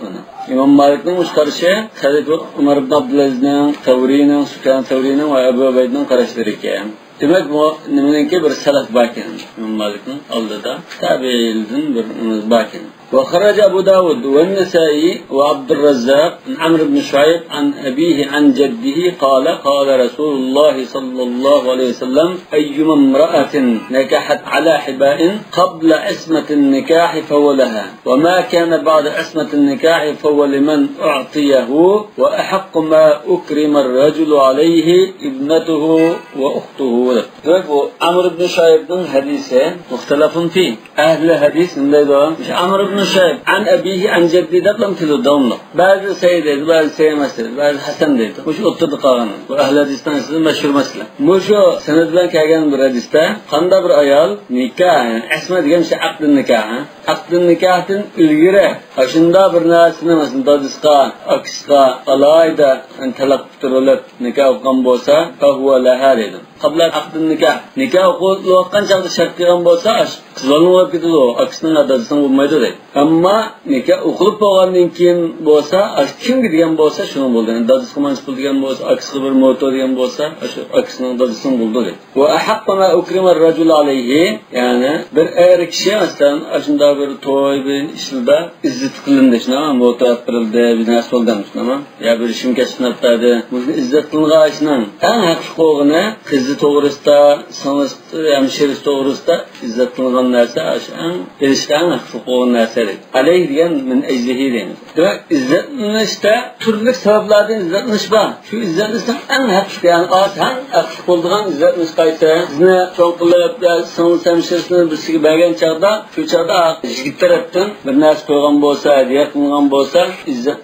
İmam Malikning mushqarishi Hazrat Umar ibn Abdul Azizning, Tawrining, Sufyan Tawrining va Abu Ubaydning qarashlari ekan. Demek bu nimenki bir salaf bakin. İmam Malikning oldida tabi'ildan bir bakin. وخرج أبو داود والنسائي وعبد الرزاق عن عمرو بن شعيب عن أبيه عن جده قال قال رسول الله صلى الله عليه وسلم أيما امرأة نكحت على حباء قبل عصمة النكاح فهو لها وما كان بعد عصمة النكاح فهو لمن أعطيه وأحق ما أكرم الرجل عليه ابنته وأخته. عمرو بن شعيب حديثه مختلف فيه. أهل الحديث مش عمرو بن شعيب عن أبيه عن جده دقم تلو دومنا بعض سيد بعض سيد مثلا بعض حسن ده مش أطلق قانا وأهل الحديث مشهور مثلا مش سند لك كأجان بالحديث خندا برأيال نكاح اسمه ديجا مش عقد النكاح عقد النكاح الجرا عشان دا برناس مثلا دادسقا أكسقا ألايدا أن تلق ترولت نكاح قنبوسا فهو لها ليدم قبل عقد النكاح nikah. Nikah o'qilayotgan chog'da shart qilgan bo'lsa, qizlarning olib ketadi, akasining adasidan bo'lmaydi deydi. Ammo nikah o'qilib bo'lgandan keyin bo'lsa, kimga degan bo'lsa, shuni bo'ldi. Dadasiga mansub degan bo'lsa, akasiga bir moto degan bo'lsa, shu akasining dadasidan bo'ldi deydi. Va ahaqqu ma ukrima ar-rajul alayhi, ya'ni bir er kishi masalan, shunda bir to'y bir ishda izzat qilindi, shunami, moto qilindi, bir narsa bo'lgan, shunami? Ya bir ishim kasbnatadi. Bu izzat qilingan eng haqiqatini qizi to'g'risida, sonisi, hamshirisi to'g'risida izzat qilingan narsa, eng erishgan haqiqatni narsa. Alayh degan min ajlihi deymiz. Demak, izzatlanishda turli sabablardan izzatlanış bor. Shu izzatlanishdan eng haqiqiy, ya'ni eng haqiqiy bo'lgan izzatlanış qaysi? Bizni cho'ng qilib, sonisi hamshirisini birsiga bergan chog'da, shu chog'da yigit tarafdan bir narsa qo'ygan bo'lsa, hadiya qilgan bo'lsa, izzat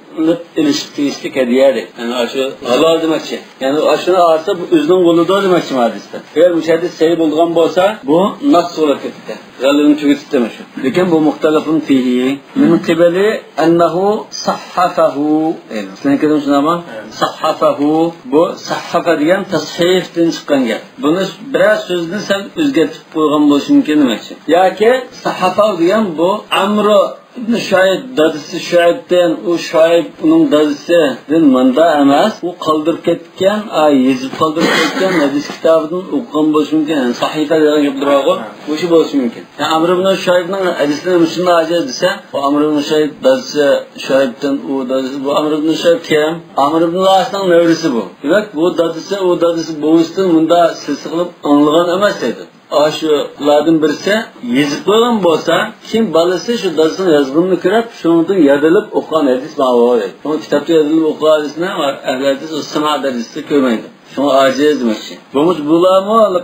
ilişkisi hediyedir. Yani aşı halal demekçi. Yani aşını arsa bu özünün kuludur demekçi hadiste. Eğer müşahedis sahip olduğun olsa bu nasıl olur etti? Galibin tüketip demiş. Lakin bu muhtelafın fihi min kibeli ennehu sahhafahu. Sen kedin şuna ama sahhafahu, bu sahhafa diyen tashiften çıkan gel. Bunu biraz sözünü sen özgertip koygan bolsun mümkün demekçi. Ya ki sahhafa diyen bu amru İbn Şuayb dadisi Şuayb'den, o Şuayb onun dadisi'den manda emas, o kaldırıp ketken, yazıp kaldırıp ketken hadis kitabının okugan bo'lishi mumkin. Yani sahifa degan gaplar bor, bu şey bo'lishi mumkin. Yani Amr ibn Şuayb'ning hadisini mushunda ajiz desa, o Amr ibn Şuayb dadisi Şuayb'den, o dadisi bu Amr ibn Şuayb kim? Amr ibn As'ning nevrisi bu. Demek bu dadisi bo'lishidan bunda silsiz qilib anlagan emas edi. Aşulardan birisi yazıp koygan bo'lsa, kim balası şu dadasini yazgınını kirib, şundan yadılıp okugan hadis var. Ama kitapta yadılıp okugan hadisine var. Ehli hadis o sema derecesinde koymaydı. Şunu aciz demekçi. Bunun bulamı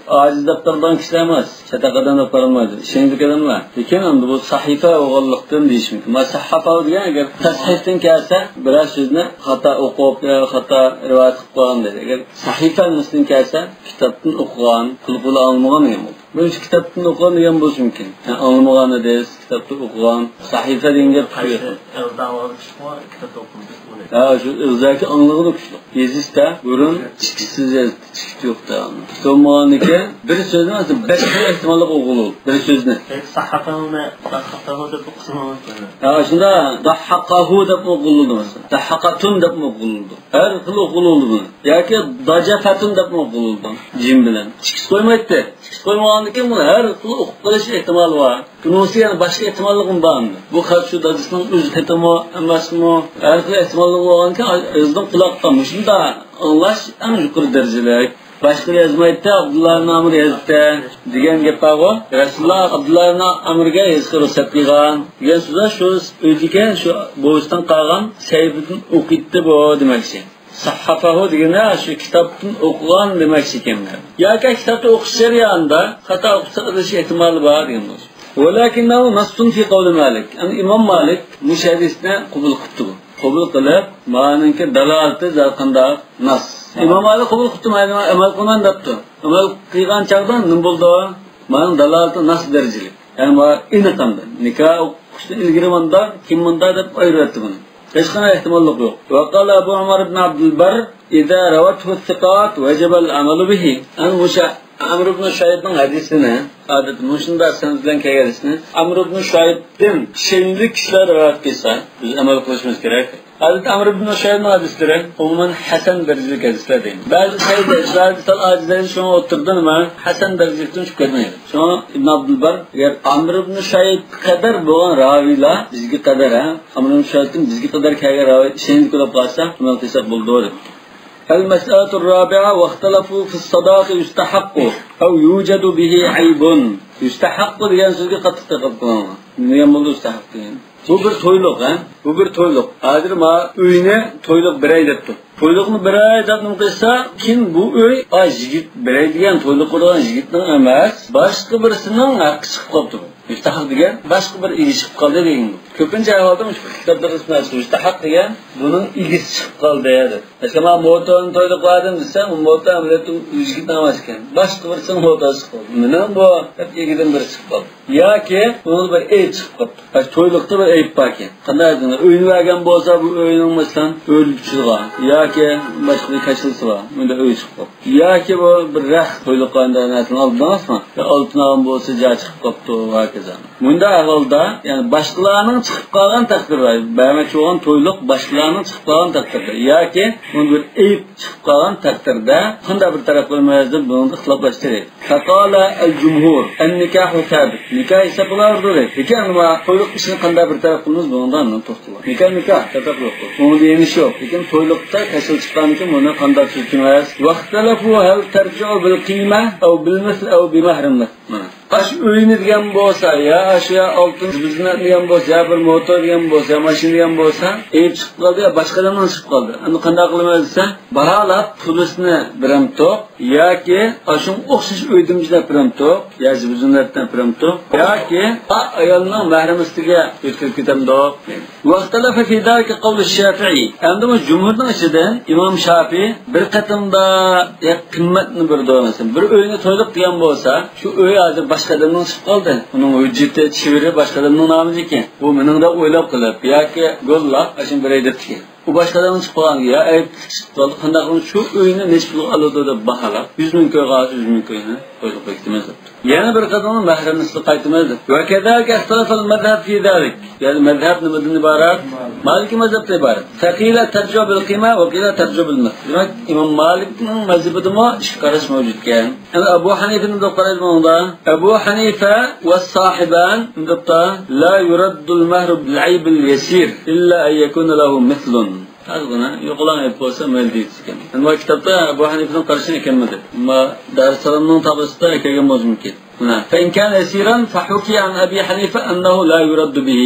aciz daptardan kişilemez. Çatakadan daptarılmaydı. Şeyindirkeden var. Lekin bu sahife oğullıktan değişmek. Ma sahhafa diyen eğer tasahiften kelse biraz sözüne hata okup hata rivayet okuyan dedi. Eğer sahife müslüm kelse kitaptan okuyan, kılıklı alınmayan neyim oldu? Böyle kitaptan okuyan diyen bu mümkün. Yani alınmayan ederiz, kitapta okuyan, sahife deyince tutuyor. Davalı çıkma, kitapta okunmuş. Şu özellikle anlığı da güçlü. Yazısta burun çıkışsız yazdı, çıkışı yok da anlı. Sonmağın ki bir sözün aslında 5 ihtimalle okulur. Bir sözüne. Sahhafahu da bu kısmı Şunda dahhakahu da okulurdu mesela. Dahhakatun da okulurdu. Her kıl okulurdu bunu. Ya ki dacafatun da okulurdu. Cim bilen. Çıkış koymaydı. Çıkış koymağın ki bunu her kıl okuluş ihtimal var. Bunun yani başka ihtimalliğin var. Bu kadar şu dadısının öz ihtimali, emasını, her kıl ihtimalliğin olan ki özden kulaklanmış. Şimdi anlaş en yukarı dereceler. Başka yazmaydı Abdullah'ın Amr yazdı. Diyen gap var. Resulullah Abdullah'ın Amr'ga yazı ruhsat qilgan. Diyen so'zlar shu o'ziga shu bo'yisdan qolgan sayfidan o'qitdi bu demakchi. Sahhafahu deganda shu kitobdan o'qigan demakchi ekanlar. Yoki kitobda o'qish jarayonida xato o'qish ehtimoli bor degan bo'lish. ولكنه نص في قول مالك. Yani İmam Malik müşahedisine qabul qildi. Qabul qilib, ma'nanki dalolatni zalqanda nas. İmam Malik qabul qildi, amal qilgan debdi. Amal qilgan chaqda nima bo'ldi? Ma'nan dalolatni nas darajali. Yani bu iniqanda nikah o'qishdan ilgari manda kim manda deb ayirdi buni. Hech qanday ehtimollik yo'q. Va qala Abu Umar ibn Abdul Bar, "Idza rawathu thiqat wajaba al-amalu bihi." An musha Amr ibn Şuayb'ning hadisini, adet mushunda sanadlan kelgan hadisini Amr ibn Şuayb'dan ishonchli kishilar rivoyat qilsa, biz amal qilishimiz kerak. Adet Amr ibn Şuayb'ning hadislari umuman hasan darajali hadislar deymiz. Ba'zi sayyidlar sal ajizlar shuni o'tirdi nima hasan darajadan chiqib ketmaydi. Shuni Ibn Abdul Bar agar Amr ibn Şuayb qadar bo'lgan raviylar bizga qadar Amr ibn Şuayb'dan bizga qadar kelgan raviy ishonchli bo'lib qolsa, amal qilsak bo'ldi. المسألة الرابعة واختلفوا في الصداق يستحق أو يوجد به عيب. يستحق degan so'zga qattiq taqib qo'yaman. Nima bo'ldi yustahaq degan? Bu bir to'yliq, Bu bir to'yliq. Hozir ma uyni to'yliq biray debdi. To'yliqni biray deb nima qilsa, kim bu uy yigit biray degan to'yliq qilgan yigitning emas, boshqa birisining haqqi chiqib qoldi. Yustahaq degan boshqa bir ish chiqib qoldi degan. Ko'pincha ahvolda shu kitoblarda ismlar chiqib, mustahaq degan buning ilgisi chiqib qoldi dedi. Masalan, men motorni to'yliqladim desam, u motor amaliyotda o'ziga emas ekan. Boshqa birsin motor chiqib qoldi. Nima bu? Hep yegidan biri chiqib qoldi. Yoki uni bir ayb chiqib qoldi. To'yliqda bir ayb bor ekan. Qanday deganda, o'yin vergan bo'lsa, bu o'yinning masalan o'lib chiqgan yoki boshqa bir kashilsi bor. Bunda o'y chiqib qoldi. Yoki bu bir rax to'yliqlardan narsalarni oldimasmi? Oltinan bo'lsa, ja chiqib qoldi va kaza. Bunda ahvolda, ya'ni boshqalarning chiqib qolgan taqdirda, bermoqchi bo'lgan to'yliq boshqalarning chiqib qolgan taqdirda yoki uni bir ayb chiqib qolgan taqdirda qanday bir taraf bo'lmaydi, buni ixtiloflash kerak. Faqala al-jumhur an-nikahu sabit. Nikah esa bo'lardi. Lekin nima to'yliq ishini qanday bir taraf qilamiz bundan to'xtalamiz. Nikah taraf yo'q. Buni deymish yo'q. Lekin to'yliqda kasal chiqqan uchun buni qanday tushunamiz? Vaqtalafu hal tarji'u bil qiyma aw bil misl aw bi mahrim. Aş o'yini degan bo'lsa, ya ashyo oltin bizni degan bo'lsa, ya bir motor degan bo'lsa, mashina degan bo'lsa, ayb chiqib qoldi, ya boshqadan chiqib qoldi. Endi qanday qilamiz desa, baralab pulisni biram to'q yoki ashun o'xshash o'ydimizlar biram to'q, yoki bizlardan biram to'q yoki ayolning mahramisiga o'tkazib ketamdi. Vaqtalafa fi dalika qawl ash-Shafi'i. Endi bu jumhurning ichida Imom Shafi'i bir qatimda qimmatni bir do'masin. Bir o'yini to'liq degan bo'lsa, shu o'y hozir boshqalarning chiqib qoldi. Uning hujjati chiviri boshqalarning nomiga ekan. Bu mening da o'ylab qilib yoki go'llab ashin bir aytibdi. U boshqalarning chiqib qolgan ya ayb chiqib qoldi. Qanday qilib shu o'yini nechta pul oladi deb baholab 100 ming ko'yga 100 ming ko'yni qo'yib qo'yibmiz. Yana bir qadam mahramlikni qaytamiz. Va kadalika istalafal madhhab fi dalik. Yani madhhab nimadan iborat? Maliki mazhabdan iborat. Faqila tarjib bil qima va qila tarjib bil misl. Demak, Imom Malikning mazhabida mo ish qarash mavjud ekan. Ana Abu Hanifaning qarashida Abu Hanifa va sohiban indabta la yuraddu al mahr bil ayb al yasir illa an yakuna lahu mithlun. Azgina yo'qolan ayb bo'lsa maldiysiz ekan. Bu kitobda Abu Hanifaning qarashini ekanmidi. Ammo Darsalamning tabasida ekan mumkin. فإن كان يسيرا فحكي عن أبي حنيفة أنه لا يرد به.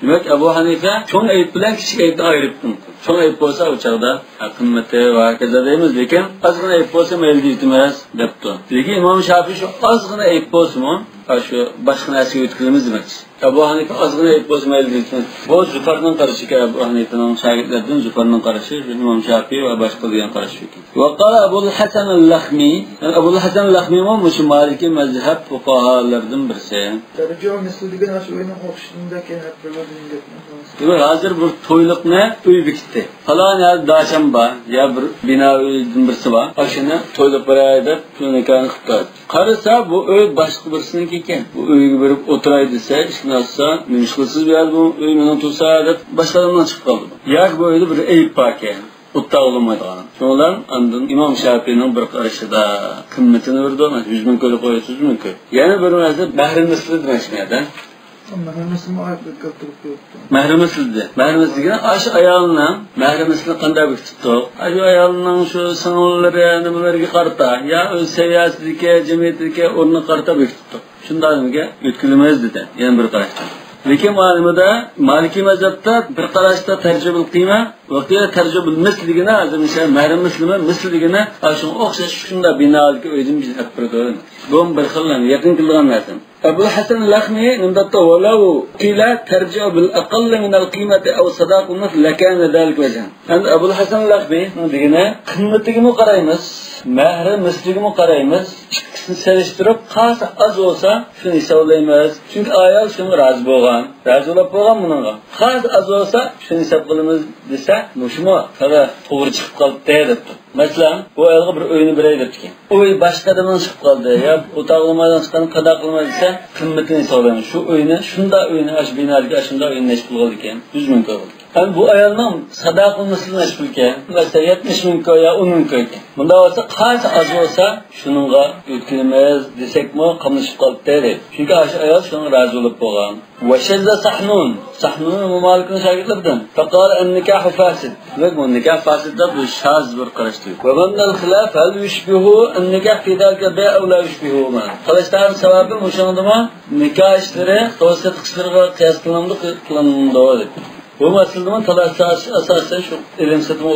Demek Abu Hanife çoğun ayıp bilen küçük ayıptan ayırıp mümkün. Çoğun ayıp olsa o çağda kımmeti ve herkese deyimiz lekin azgın ayıp olsa mevlid etmez depti. Lekin İmam Şafii şu azgın ayıp olsa mı? Şu başka nesli ötkülümüz demek. Abu Hanife azgın ayıp olsa mevlid etmez. Bu Züfar'ın karışı ki Abu Hanife'nin şagirtlerden Züfar'ın karışı İmam Şafii ve başka diyen karışı. Ve kala Ebu'l Hasan el-Lakhmi. Ebu'l Hasan el-Lakhmi olmuş Maliki mezhep fukahalardan birisi. Tercih misli degan aş oyunun oqishindaki hep Demek hazır bir to'yliq ne uy bitti. Falan ya daşamba ya bir bina uydan birisi var. Aşını to'yliq bir deb nikahni qildi. Qarasa bu uy boshqa birsiniki ekan. Bu uyga berib o'tiray desa, ishonsa, mumkinsiz bir bu uy meni tursa deb boshqalardan chiqib qoldi. Yo'q bu uyda bir ayb bor ekan. Utta olmaydigan. Şundan andın İmam Şafii'nin bir qarashida qimmatini berdi, 100 ming ko'rib qo'yasiz mumkin. Yana bir narsa bahrimizli demashmada. Mahramısızdı. Mahramısızlığı aş ayağına mahramısızlığı qanday bitdi. Aş ayağının şu sınırları nimalarga qarta ya öz seviyasizlikka, jamiyatga o'rni qarta bitdi. Shundayga o'tkilmaydi dedi. Yana bir qarashda. Lekin ma'lumada Maliki mazhabda bir qarashda tarjibul qiyma va qiyla tarjibul misligina azimcha mahramısızlığı misligina aşın o'xshash shunda binolik o'zim biz aytib bu bir xillan yaqin qilgan narsa. Ebu Hasan el-Lakhmi nimdatta walau qila tarji'u bil aqall min al-qimati aw sadaqu mithl lakana dalik wajhan. Endi Ebu Hasan el-Lakhmi degina qimmatigimi qaraymiz, mahri misligimi qaraymiz. İkisini selishtirib qancha az bo'lsa shuni hisoblaymiz. Chunki ayol shunga rozi bo'lgan, rozi bo'lib bo'lgan bunga. Qancha az bo'lsa shuni hisob qilamiz desa, mushmo qara to'g'ri chiqib qoldi debdi. Masalan, bu ayolga bir o'yini beray debdi. O'y boshqadan chiqib qoldi, yo o'tog'limadan chiqqan qada qilmay desa, qimmatini hisoblaymiz. Shu o'yini, shunda o'yini ash binalga shunda o'yini necha pul qildi ekan? 100 ming ko'p. Yani bu ayolning sadaqat mislini aytibdi. Mesela 70 ming ko'y yo 10 ming ko'y. Bunda bo'lsa qancha az bo'lsa shuningga o'tkilimiz desekmi qamlashib qoldi dedi. Chunki ash ayol shunga rozi bo'lib bo'lgan. Va shazza Sahnun Malikning shogirdlaridan. Faqala an-nikahu fasid. Demak bu nikah fasid deb bu shaz bir qarashdi. Va bundan xilaf hal yushbihu an-nikah fi dalika bay' aw la yushbihu ma. Qilishdan sababi o'shandimi nikah ishlari to'sat qislarga qiyos qilinadi. Bu masalada talash asosan shu ilm satma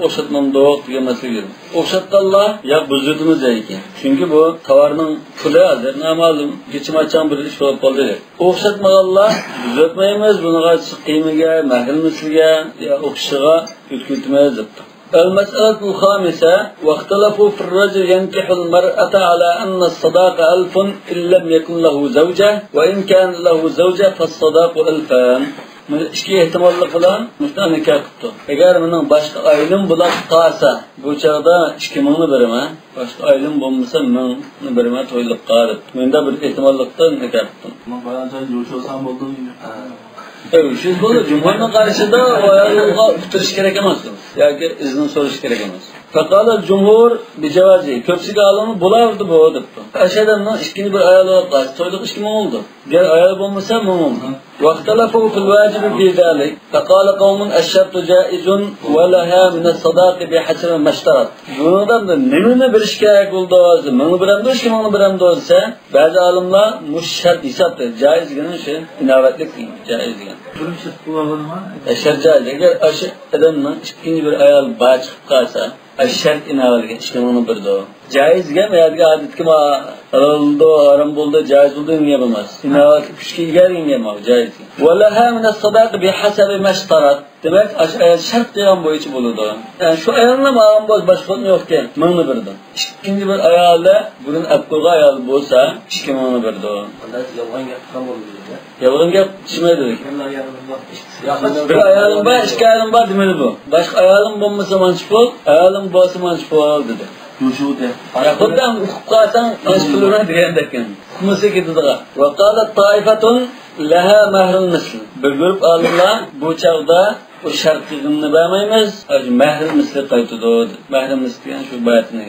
o'xshatmamda degan masala keldi. O'xshatganlar ya buzudimiz ekan. Chunki bu tovarning puli hozir noma'lum kechimacham bir ish bo'lib qoldi. O'xshatmaganlar buzutmaymiz, buniga qiyimaga, mahrimiga ya o'xshiga yutkiltmaymiz debdi. المسألة الخامسة واختلفوا في الرجل ينكح المرأة على أن الصداق 1000 إن لم يكن له زوجة وإن كان له زوجة فالصداق 2000. İki ehtimallik bilan müştə nikah qıptı. Əgər mənim başqa aylım bulaq qalsa, bu çağda 2000-ni bermə, başqa aylım bolmasa 1000-ni bermə toyluq qalıb. Məndə bir ehtimallıqda nikah qıptım. Mən bayancan yoşulsam buldum. Siz böyle Cumhur'un karşısında o ayarlığa bitiriş gerek emez. Yani iznin soruş gerek emez. Fakat Cumhur bir cevazi. Köpsük ağlamı bulardı bu odur. Aşağıdan ikinci bir ayarlığa kaldı. Toyluk işkim oldu. Diğer ayarlı olmasa mı oldu? واختلفوا في الواجب في ذلك فقال قوم الشرط جائز ولها من الصداق بحسب ما اشترط. Bundan da nemine bir şikayet oldu ağzı. Bunu bilemdi, kim onu bilemdi olsa bazı alimler müşşert hesaptır. Caiz gene şey, inavetlik değil. Caiz gene. Bunun şart kullanılır mı? Eşer caiz. Eğer aşı adamla ikinci bir ayal bağ çıkıp kalsa şart inavetlik. İşte onu bir de o. Caiz gene veya adet ki oldu, haram buldu, caiz oldu yapamaz. İnavetlik kişi gelmeyemez. Caiz. وَلَهَا مِنَ الصَّدَاقِ بِحَسَبِ مَشْتَرَتْ. Demek şart diyen bu içi bulurdu. Yani şu ayağınla mağam boz başka yokken mığını birdi. İkinci bir ayağıyla bugün akılga ayağı bolsa iki mığını birdi. Ondan yalgan yapkan oluyor ya. Yalgan yap çime dedik. Yalgan bir ayağın var, iki ayağın var demeli bu. Başka ayağın bulmasa mançıp ol, ayağın bolsa mançıp ol dedi. Yoşul de. Yakuttan hukuk kalsan mançıp olurlar diyendekken. Hukuması gitti daha. وَقَالَتْ طَائِفَةٌ لَهَا مَهْرٌ مِسْلٍ. Bir grup alırlar bu çağda o şartlarını vermeyimiz, mahr misli kayıtıdı. Mahr misli yani şu bayatını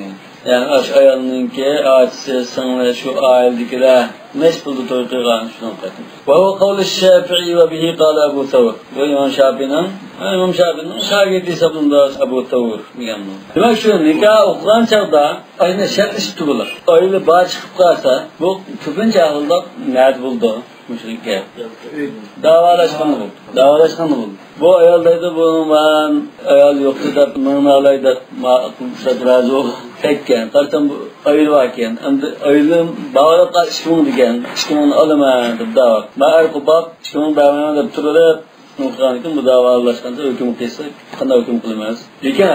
yani aş ayalınınki, ağaçsı, sana şu aildikiler neş buldu toyduğun şunu kayıtım. Ve o kavli Şafii ve bihi kâle Ebu Thawr. Bu İmam Şafii'nin şagirdi hesabında Ebu Thawr. Demek şu nikah okulan çağda aynı şart işi bulur. Öyle bağ çıkıp kalsa bu tüpünce ahılda nerede buldu? Müşrikler. Davalaşkanı buldu. Bu ayaldaydı bunun ben ayal yoktu da mığnalaydı akılmışlar razı ol. Tekken. Kartan bu ayıl varken. Ayılım bağırıp da işkimin diken. İşkimin alamadım dava. Mağar kupap işkimin davranıp turulup muhtemelen bu davalaşkanda hüküm kıysa kanda hüküm kılmaz. Lekin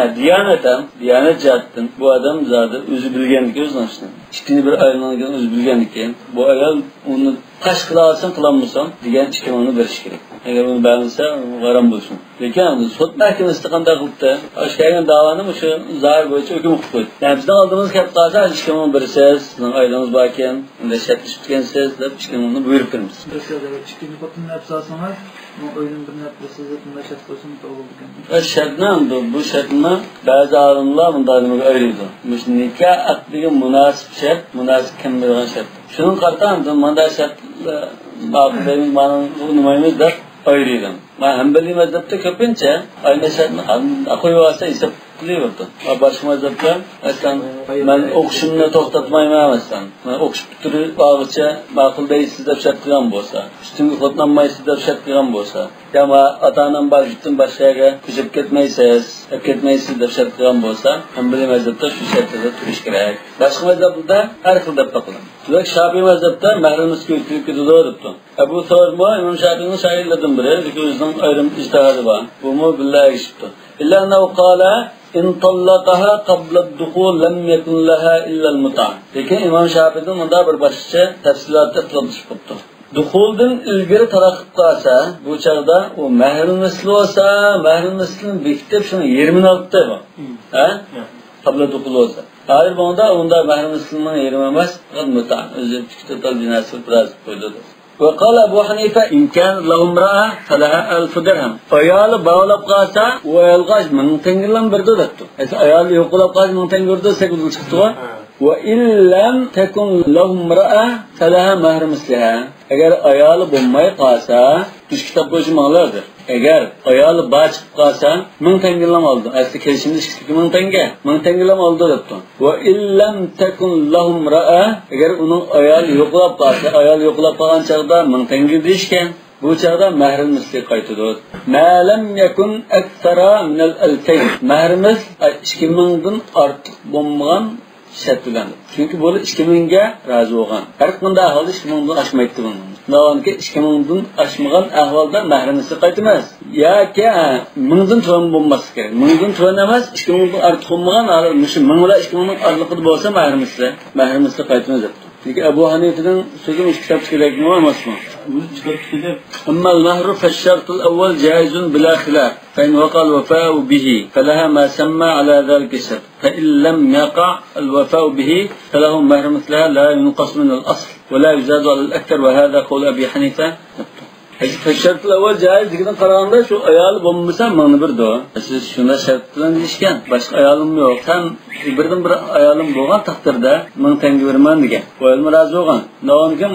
Diyanet cihattan bu adam zaten özü bilgenlik özünüştü. İkinci bir aylanırken özü bilgenlik bu ayal onu kaç kılarsın kılanmıyorsan diyen işkimanı veriş gerek. Eğer bunu beğenirse garam bulsun. Lekin sot mahkemesi kanda kılıptı. Aşkayın davanı mı şu zahir boyunca hüküm koydu. Yani bizden aldığımız kaplarsa işkimanı verirseniz, sizin aylanız varken, şart işitkensiz, işkimanı buyurup veririz. İkinci patının yapsasın var. Bu oyunun birine yapıyorsunuz, bunda şart koysun da olur. Şart ne oldu? Bu şartına bazı alimler bundan demek öyleydi. Nikah akdigi münasip şart, münasip kimliğine şart. Şunun kartanında manda şartla bakıbenin manın numayımız da öyleydi. Ben Hanbeli mezhepte köpünce aynı şartını akıya varsa isap kılıyordu. Başka mezhepte ben okuşumunu toxtatmayım mesela. Ben okuşup bitirip ağırça makul değilsiz de şart kılan bolsa. Üstünü kodlanmayısız da şart kılan bolsa. Ama ata-anam başlıktın başlayaga küçük ketmeysiz de şart kılan bolsa. Hanbeli mezhepte şu şartlarda turiş gerek. Başka mezhepte her xil dep bakılan. Şurak Şafii mezhepte mahrimiz kötülük doğruptu. Ebu Thawr mu İmam Şafii'nin şairlerden biri. Özünün ayrım ictihadı var. Bu mu billahi işitdi. İlla ennehu qala in tallaqaha qabla ad-dukhul lam yakun laha illa al-muta'. Lekin İmam Şafii'nin bunda bir başqa tafsilatda qilib qoptu. Dukhuldan ilgari taraqib qalsa, bu chaqda u mahr misli olsa, mahr mislini bekitib shuni 20 olibdi bu. Ha? Qabla dukhul olsa. Hayır bunda unda mahr mislini 20 emas, muta' o'zi total dinasi biroz qo'ydi. وقال أبو حنيفة إن كان له امرأة فلها 1000 درهم. أيال باولب قاسا ويلقاش من تنقلن بردو دكتو. أيال يقولب قاس من تنقردو سيقول شكتوا. وإن لم تكن له امرأة فلها مهر مثلها. Eğer ayalı bulmayı kalsa, düş kitap boşu mağlardır. Eğer ayalı bağ çıkıp kalsa, 1000 tengilam aldı. Aslında kelişimde çıktı ki 1000 tengilam aldı döptü. Ve illem tekun lahum ra'a, eğer onun ayalı yokulap kalsa, ayalı yokulap kalan çağda 1000 tengil deyişken, Bu çağda mahrum misli qaytıdı. Ma lam yakun aktsara min al-alfayn. Mahrimiz 2000'dan artıq bo'lmagan şart bilan. Çünkü bu 2000'ga razı bo'lgan. Har qanday ahvolda 2000'dan aşmaydi bu. Navonki 2000'dan aşmagan ahvolda mahrimisi qaytmas. Yoki 1000'dan to'g'ri bo'lmasi kerak. 1000'dan to'g'ri emas, 2000'dan ortiq bo'lmagan, shu 1000 bilan 2000'dan ortiqida bo'lsa mahrimisi qaytmas deb. Çünkü Ebu Hanife'nin sözü üç kitap gerekli mi olmaz mı? Amma al-mahru fe'ş-şartul evvel caizun bila khilaf. Fe in vaqa al-vefa'u bihi felaha ma semma ala zalika şart. Fe in lem yaqa al-vefa'u bihi felahu mahru mislaha la yunqas min al-asl ve la yuzadu al-akthar ve hada qawl Abi Hanife. Fe'ş-şartul evvel caiz degan qaraganda şu ayol bo'lmasa meni birdi. Siz shunda shart bilan deyishgan. Boshqa ayolim yo'q. Sen birdan bir ayolim bo'lgan taqdirda 1000 tanga beraman degan. O'yilma rozi bo'lgan. Navonki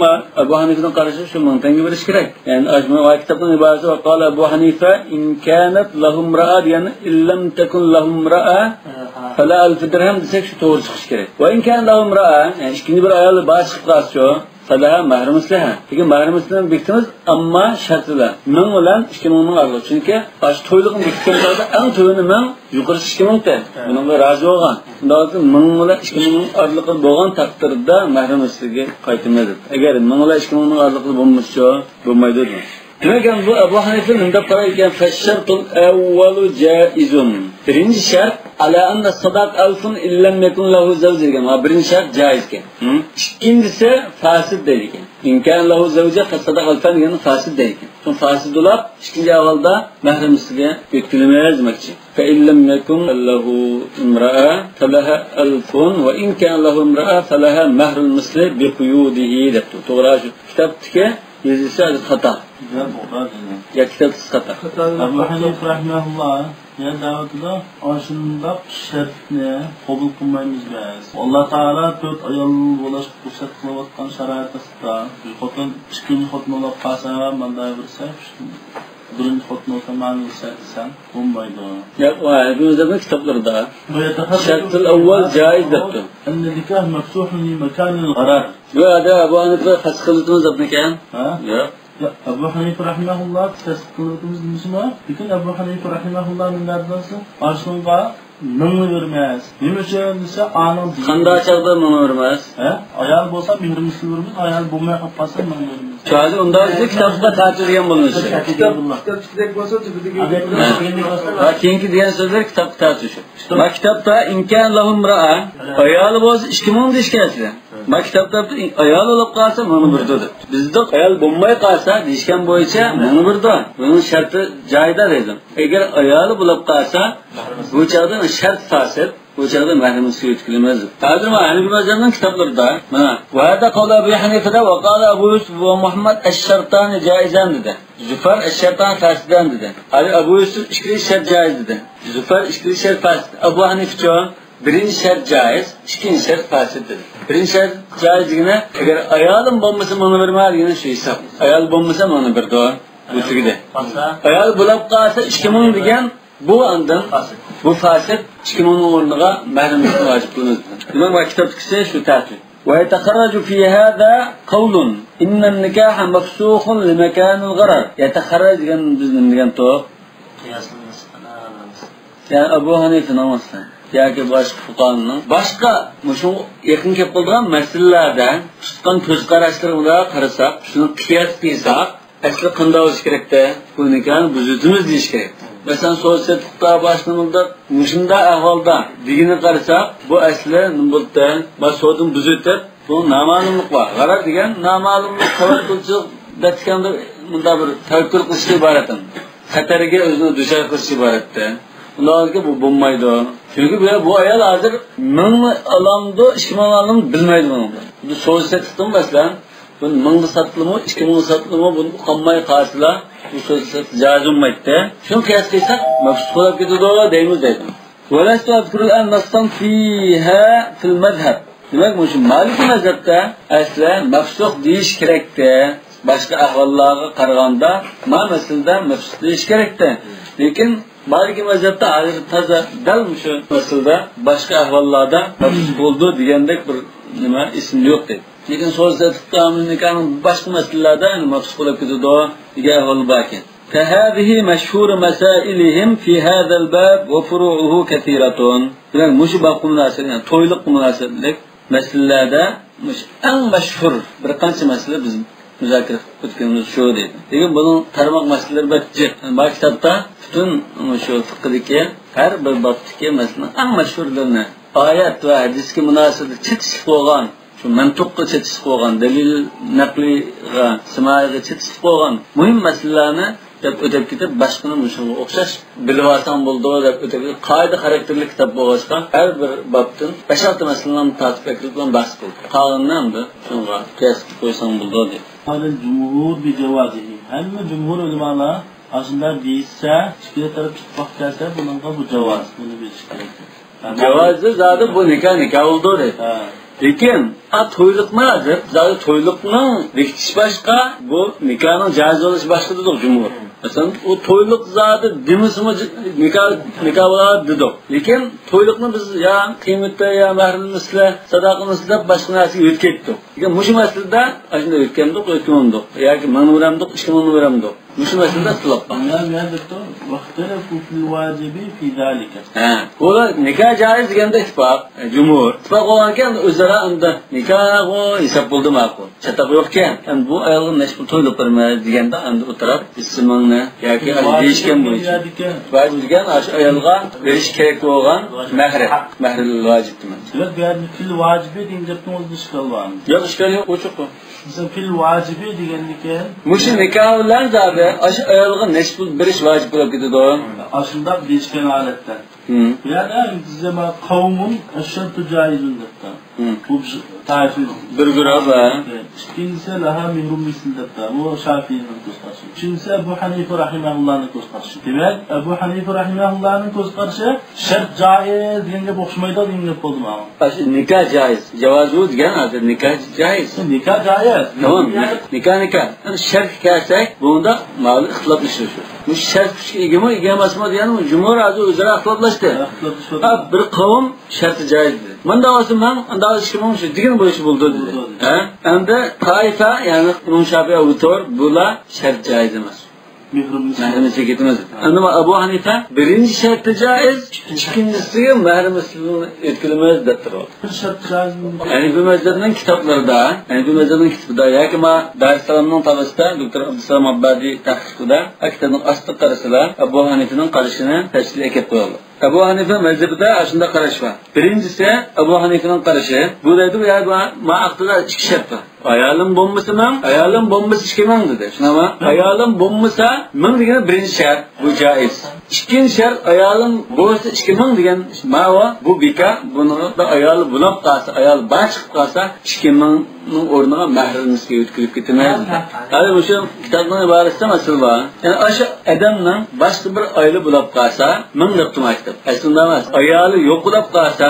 Abu Hanife'ning qarashi shu 1000 tanga berish kerak. Ya'ni ajma kitobning iborasi va qala Abu Hanife in kanat lahum ra'a ya'ni illam takun lahum ra'a fala alf dirham desak shu to'g'ri chiqish kerak. Va in kan lahum ra'a ya'ni ikkinchi bir ayol bosh chiqqancha falaha mahrum mislaha. Lekin mahrum mislaha bekitimiz amma shartida 1000 bilan 2000 ning aralıq. Çünkü aş to'ylig'ini bekitganda eng to'yini 1000 yuqori 2000 ta. Bunga rozi bo'lgan. Shunday 1000 bilan 2000 ning aralығы bo'lgan taqdirda mahrum mislaga qaytmaydi. Agar 1000 bilan 2000 ning aralығы bo'lmasa bo'lmaydi. Demek bu Ebu Hanife'nin de parayken fe'ş-şartul evvelu caizun. Birinci şart ala anna sadak alfun illem yekun lahu zavj degan. Birinci şart caizken. İkincisi fasid deyilgan. İmkan lahu zavja fasadak alfan degan fasid deyilgan. Son fasid olab ikinci avvalda mahrimisiga bektilmez demekçi. Fe illem yekun lahu imra'a falaha alfun ve imkan lahu imra'a falaha mahrul misli bi quyudihi debdi. To'g'ri shu kitobdagi yazısı hata. Ya kitap hata. Abu Hanife rahimahullah ya davetida aşında şartni qabul qilmaymiz biz. Alloh taolo 4 ayol bo'lish ruxsat qilayotgan sharoitda bir xotin ikkinchi xotin olib qolsa bunday bo'lsa birinchi xotin olsa ma'lum sen bo'lmaydi. Ya bu zaman kitaplarda şartul evvel caiz debdi. Anna nikah mafsuhun li makanil gharar. Bu ada Abu Hanife fasqilitimiz debdikan. Ya Abu Hanife rahimahullah tasdiqladığımız nima? Lekin Abu Hanife rahimahullohning nazdasi aslında mingni vermez. Nima uchun desa aniq qanday chaqda mingni vermez? Ayol bo'lsa mingni vermez, ayol bo'lmay qolsa mingni vermez. Chaqda unda kitobda tarjima bo'linishi. Kitobdek bo'lsa tubidagi keyingi degan so'zlar kitobda tarjima. Maktabda imkan lahum ra'a ayol bo'lsa 2000 deyishgan. Maktabda ayol olib qolsa mana birdi. Bizda ayol bo'lmay qolsa deyishgan bo'yicha mana birdi. Buning sharti joyida dedim. Agar ayol bo'lib qolsa bu chaqda shart fasid, bu chaqda mahrimisi yetkilmez. Hozir mana Hanifi mazhabning kitoblarida mana va hada qala Abu Hanifa va qala Abu Yusuf va Muhammad ash-shartani jaizan dedi. Zufar ash-shartan fasidan dedi. Ali Abu Yusuf ikki shart jaiz dedi. Zufar ikki shart fasid. Abu Hanifa birinci şart caiz, ikinci şart fasid dedi. Birinci şart caizligine eğer ayalım bo'lmasa mana vermaydigini shu hisob. Ayol bo'lmasa mana bir doa bu tugide. Ayol bo'lib qolsa 2000 degan bu andan bu fasid 2000 o'rniga mahrimlik vojib qilinadi. Demak bu kitobdagisi shu tartib. Ve yetaharraju fi hada qawlun inna an-nikaha mafsukhun li makanil gharar. Yetaharraj degan bizning degan to'q qiyosimiz. Yani Abu Hanife namazdan yoki boshqa fuqaroning boshqa shu yaqin kelib qolgan masalalarda tutgan ko'z qarashlarga qarasak, shuni qiyos qilsak, asli qanday bo'lishi kerakda? Bu nikahni buzitimiz deyish kerak. Masalan, so'zsetda boshlanildi, shunda ahvolda digini qarasak, bu asli nimbolda mas'udun buzitib, bu noma'lumlik bor. G'arar degan noma'lumlik tavakkul datganda bunda bir tavakkul qilishga iborat. Xatarga o'zini dushar qilishga iboratda. Ularga bu bo'lmaydi. Çünkü bu ayol hozir 1000 alamdı, 2000 alamdı bilmaydi bunu. Bu so'z satdim masalan, bu 1000 satılımı, 2000 satılımı bunu qolmay qolsa, bu so'z joiz bo'lmaydi. Shuni qiyos qilsak, mafsud bo'lib ketadi deymiz dedim. Walastu azkuru an-nassan fiha fil madhhab. Demak, bu Maliki mazhabda aslan mafsud deyish kerakda. Boshqa ahvollarga qaraganda, masalada mafsud deyish kerakda. Lekin Maliki mazhabda hozir toza dal shu masalada boshqa ahvollarda mafsud bo'ldi degandek bir nima ismi yo'q dedi. Lekin so'zda nikahning boshqa masalalarda maqsud qilib ketadi degan ahvol bor ekan. فهذه مشهور مسائلهم في هذا الباب وفروعه كثيرة. Bular mush bab münasibət, yəni toyluq münasibətlik məsələlərdə ən məşhur bir qancha məsələ biz müzakirə etganimiz shu deydi. Lekin bunun tarmoq masalaları bəkcik. Bu kitobda bütün shu fiqhdagi har bir babdagi masalaning ən məşhurlarini oyat va hadisga munosabat chetishib qo'ygan, shu mantiqqa chetishib qo'ygan, dalil naqliga, simoyaga chetishib qo'ygan muhim masalalarni deb o'tib ketib, boshqani shunga o'xshash bilib olsam bo'ldi deb o'tib ketib, qoida xarakterli kitob bo'lg'achqa har bir babdan 5-6 masalalarni tartib etib bilan bahs qildi. Qolganini ham shunga qiyos qo'ysam bo'ldi deb. Qolgan jumhur bi jawazihi. Hamma jumhur ulamolar aslında deyilsə, ikili taraf ittifaq gəlsə, bununla bu cavaz, bunu biliş kerak. Cavazı zaten bu nikah oldu dedi. Lekin to'yliq nimadir? Zaten to'yliqning bekitish boshqa, bu nikahning jaiz bo'lishi boshqa dedi jumhur. Masalan, o to'yliq zati demismi nikah bo'ladi dedi. Lekin to'yliqni biz ya qiymatda ya mahrummislar, sadaqamizda boshqa narsaga o'tkazdik. Lekin mush masalada ashunda o'tgandik, o'tgandik. Yoki mana beramdik, 2 ming beramdik. Mush masalada ixtilof bor. Men doktor, vaqtlafu fil wajibi fi zalika. Ular nikah jaiz deganda ittifoq, jumhur. Ittifoq bo'lgan o'zaro unda nikah hisob bo'ldi ma'qul. Chataq yo'qkan. Endi bu ayolga mashhur to'yliq bermaydi deganda endi o'tirib ismini yoki deyishgan bo'yicha. Vajib degan shu ayolga berish kerak bo'lgan mahri vojib demak. Yo'q, bu fil wajibi deganda o'zini ishqilgan. Yo'q, ishqil yo'q, o'chiq bu. Mesela fil vacibi deganlikka mushi nikah bilan zabi shu ayolga necha pul berish vojib bo'lib ketadi. Aslında deyishgan holatda. Yani zema kavmun aşşartu caizun debda. Bu tarifi bir guruh var. İkincisi laha mihrum misil debda. Bu Şafii'nin ko'zqarashi. Üçüncüsü Ebu Hanife rahimahullah'ın ko'zqarashi. Demek Ebu Hanife rahimahullah'ın ko'zqarashi shart jaiz deganga o'xshamaydi deganga bo'ldi mana. Shu nikah jaiz. Javozu degan hozir nikah jaiz. Nikah jaiz. Tamam. Nikah. Shart kelsak, bunda ma'lum ixtilof ishi shu. Bu shart kuchga egami, egamasmi degani jumhur hozir o'zaro ixtiloflashdi. Bir qavm sharti jaiz dedi. Menda olsa men unda ishimim shu degan bo'lishi bo'ldi dedi. Endi taifa, ya'ni Imom Shafi'i autor bular shart jaiz emas. Mahrimiga ketamiz. Endi Abu Hanifa birinchi sharti jaiz, ikkinchisiga mahrimiga yetkazilmaydi deb turadi. Bir shart jaiz. Ya'ni bu mazhabning kitoblarida, yoki ma Darussalomning tavsiyasida doktor Abdusalom Abbadiy tahqiqida kitobning asli qarashilar Abu Hanifaning qarashini tashkil etib qo'yildi. Abu Hanifa mazhabida shunda qarash bor. Birinchisi Abu Hanifaning qarashi, bu deydi, ma aqtida 2 shart bor. Ayolim bo'lmasa 2 ming dedi. Shunami? Ayolim bo'lmasa 1000 degan birinchi shart, bu joiz. Ikkinchi shart ayolim bo'lsa 2 ming degan ma'vo, bu beka, buni da ayol bulab qolsa, ayol bosh chiqib qolsa 2 mingning o'rniga mahrimizga o'tkazib ketmaydi. Hali o'sha kitobning iboratida masal bor. Ya'ni o'sha odamning boshqa bir oila bulab qolsa 1000 deb tumakdir. Aslida emas, ayoli yo'q bulab qolsa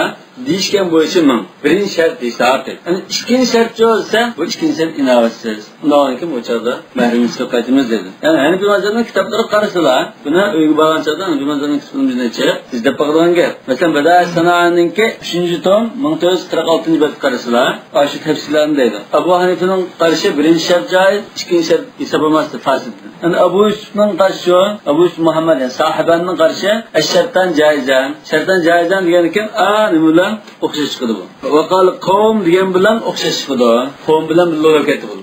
deyishgan bo'yicha men birinchi shart deysa artık. Yani ikkinchi shart bo'lsa, bu ikkinchi shart inovatsiz. Undan keyin o'chada mahrimizga qaytamiz dedi. Yani Hanifi mazhabning kitoblari qarasalar, buni uyga borgan chog'da Hanifi mazhabning kitobini chiqib, bizda qolgan gap. Masalan, Bada Sanoaninki 3-tom 1946-bet qarasalar, shu tafsirlarni deydi. Abu Hanifaning qarashi birinchi shart joiz, ikkinchi shart hisoblanmasdi, fasid. Yani Abu Yusufning qarashi, Abu Yusuf Muhammad, yani sahibaning qarashi ash-shartdan joizan. Shartdan joizan deganikin nima bilan o'xshash chiqdi bu. Va qol qavm degan bilan o'xshash chiqdi. Qavm bilan birga ketdi bu.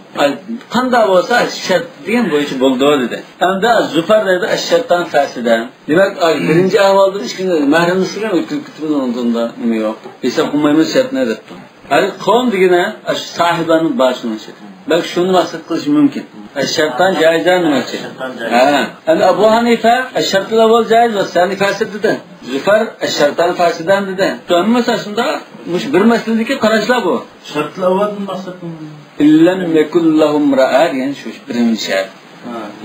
Qanday bo'lsa shart degan bo'yicha bo'ldi dedi. Endi Zufar dedi ash-shartdan fasidan. Demak, birinchi ahvolda hech kim mahrimisiga o'tkazib ketganligida nima yo'q. Esa qilmaymiz shartni debdi. Hali qavm degani shu sahibaning boshini shart. Bak shuni maqsad qilish mumkin. Ash-shartdan joizdan nimachi? Endi Abu Hanifa ash-shartlar avval joiz va sani fasid dedi. Zufar ash-shartdan fasidan dedi. Bo'lmasa shunda mush bir masladagi qarashlar bu. Shartlar avvaldan maqsadmi? Illam yakul lahum ra'ar, yani shu birinchi shart.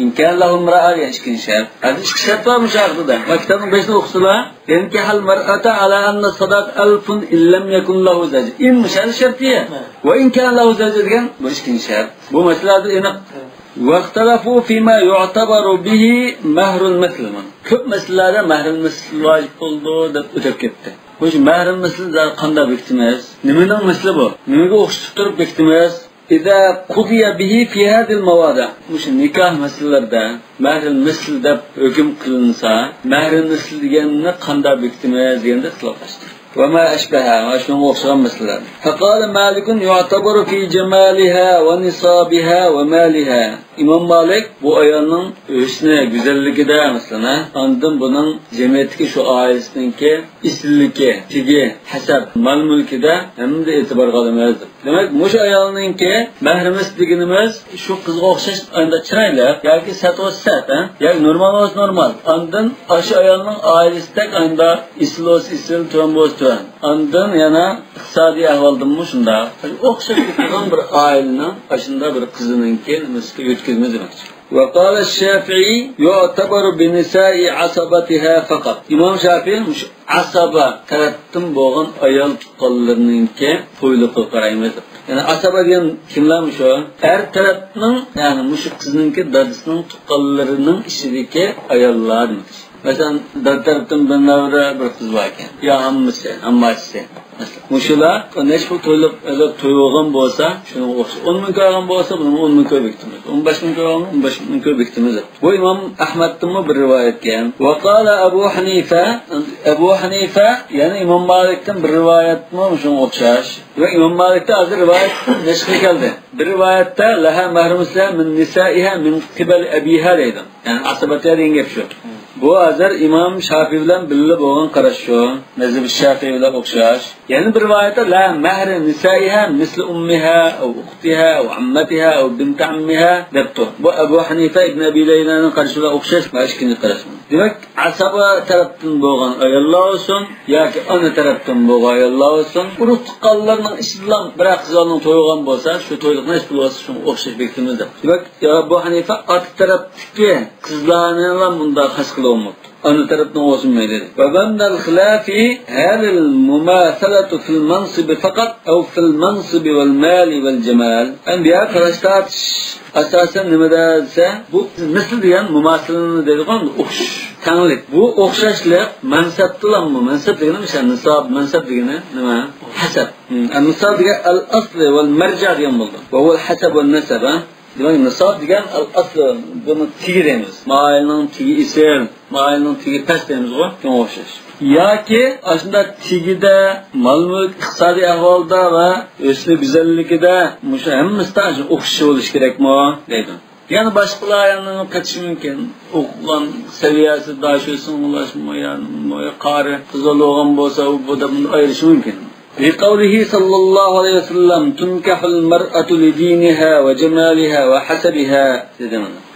İmkan lahum ra'ar, yani ikkinchi shart. Hadi ikki shart bor mushartida. Maktabning 5ni o'qisizlar. Yanki hal mar'ata ala anna sadaq alfun illam yakun lahu zaj. In mushal shartiya. Va in kan lahu zaj degan bu ikkinchi shart. Bu masalada aniq. Vaqtalafu fima yu'tabaru bihi mahrul musliman. Ko'p masalalarda mahrul muslim vojib bo'ldi deb o'tib ketdi. Hoş mahrum misli qanday bekitimiz? Nimaning misli bu? Nimaga o'xshatib turib bekitimiz? İza qudiya bihi fi hadhihi al-mawadi. Mush nikah masalalarida mahrum misli deb hukm qilinsa, mahrum misli deganni qanday bekitimiz deganda ixtiloflashdi. وما أشبهها وأشبه وصغم مثلا فقال مالك يعتبر في جمالها ونصابها ومالها İmam Malik bu ayağının üstüne güzelliği de mesela andım bunun cemiyetki şu ailesininki isliki, tigi, hasab, mal mülki de hem de itibar kalamazdır. Demek muş ayağınınki mehremiz diginimiz şu kızga okşaş anda çırayla yani sat o sat yani normal olsun normal andın aşı ayağının ailesi tek anda islos isil trombos tuan andın yana iqtisadi ahvaldım mı şunda okşaş bir ailenin aşında bir kızınınki mesela كلمة demektir. وقال الشافعي يعتبر بنساء عصبتها فقط. İmam Şafii asaba taraftan boğan ayol tuqqanlarınınki to'yliqqa qaraymiz. Yani asaba degan kimlarmış o? Her tarafning yani mush qizninki dadisining tuqqanlarining ichidagi ayollardir. Mesela dad tarafdan bir qiz bor ekan. Ya hammasi. Muşular neşbu toyulgan bolsa, şunu olsa 10 ming koygan bolsa, bunu 10 ming koy bektimiz. 15 ming koygan 15 ming koy bektimiz. Bu İmam Ahmed'in bir rivayetken. Ve qala Ebu Hanife yani İmam Malik'ten bir rivayet mi şunu okşaş. Ve İmam Malik'te azı rivayet neşki geldi. Bir rivayette laha mahrumusla min nisaiha min qibal abiha deydi. Yani asabatiya degan gap şu. Bu azar İmam Şafii bilan birga bo'lgan qarash shu. Mazhab Şafii bilan o'xshash. Yani bir rivayette la mahr nisaiha misl ummiha aw ukhtiha aw ammatiha aw bint ammiha debtu. Bu Ebu Hanife ibn Abi Leyla'nın qarashiga o'xshash mashkini qarash. Demek asaba tarafdan bo'lgan ayollar olsun yoki ona tarafdan bo'lgan ayollar olsun, urug' tuqqanlarning ishidan bir qizlarning to'ygan bo'lsa, shu to'yliqni hech bo'lsa shunga o'xshash bektimizdir. Demek Ebu Hanife ot tarafdagi qizlarni ham bunda xas qilmoqda. Ana tarafdan olsun meyleri. Ve bendel khilafi hadil mumathalatu fil mansibi fakat ev fil mansibi vel mali vel cemal. Enbiya karıştat asasen nimedeyse bu misli diyen mumathalını dedik ama tanlik. Bu okşaşlık mansaptılan mı? Mansap degene mi şey? Nisab, mansap degene nima? Hasab. Nisab degen al-asli vel merca diyen buldu. Ve huvel hasab vel nasab. Demek nisab degen al-asli bunu tigi demiz. Mailinin tigi isel. Mailinin tigi pes demiz o. Kim okşaş. Ya ki aslında tigide, mal-mülk, iqtisadi ahvalda ve üstü güzellikide hemmisi de okşaş oluş gerek mi o? Deydim. Yani başkalar yanına kaçış mümkün. Okulan seviyesi daha şöylesin ulaşmaya, karı, kızılı olan olsa bu da bunu ayrışı mümkün. لقوله صلى الله عليه وسلم تنكح المرأة لدينها وجمالها وحسبها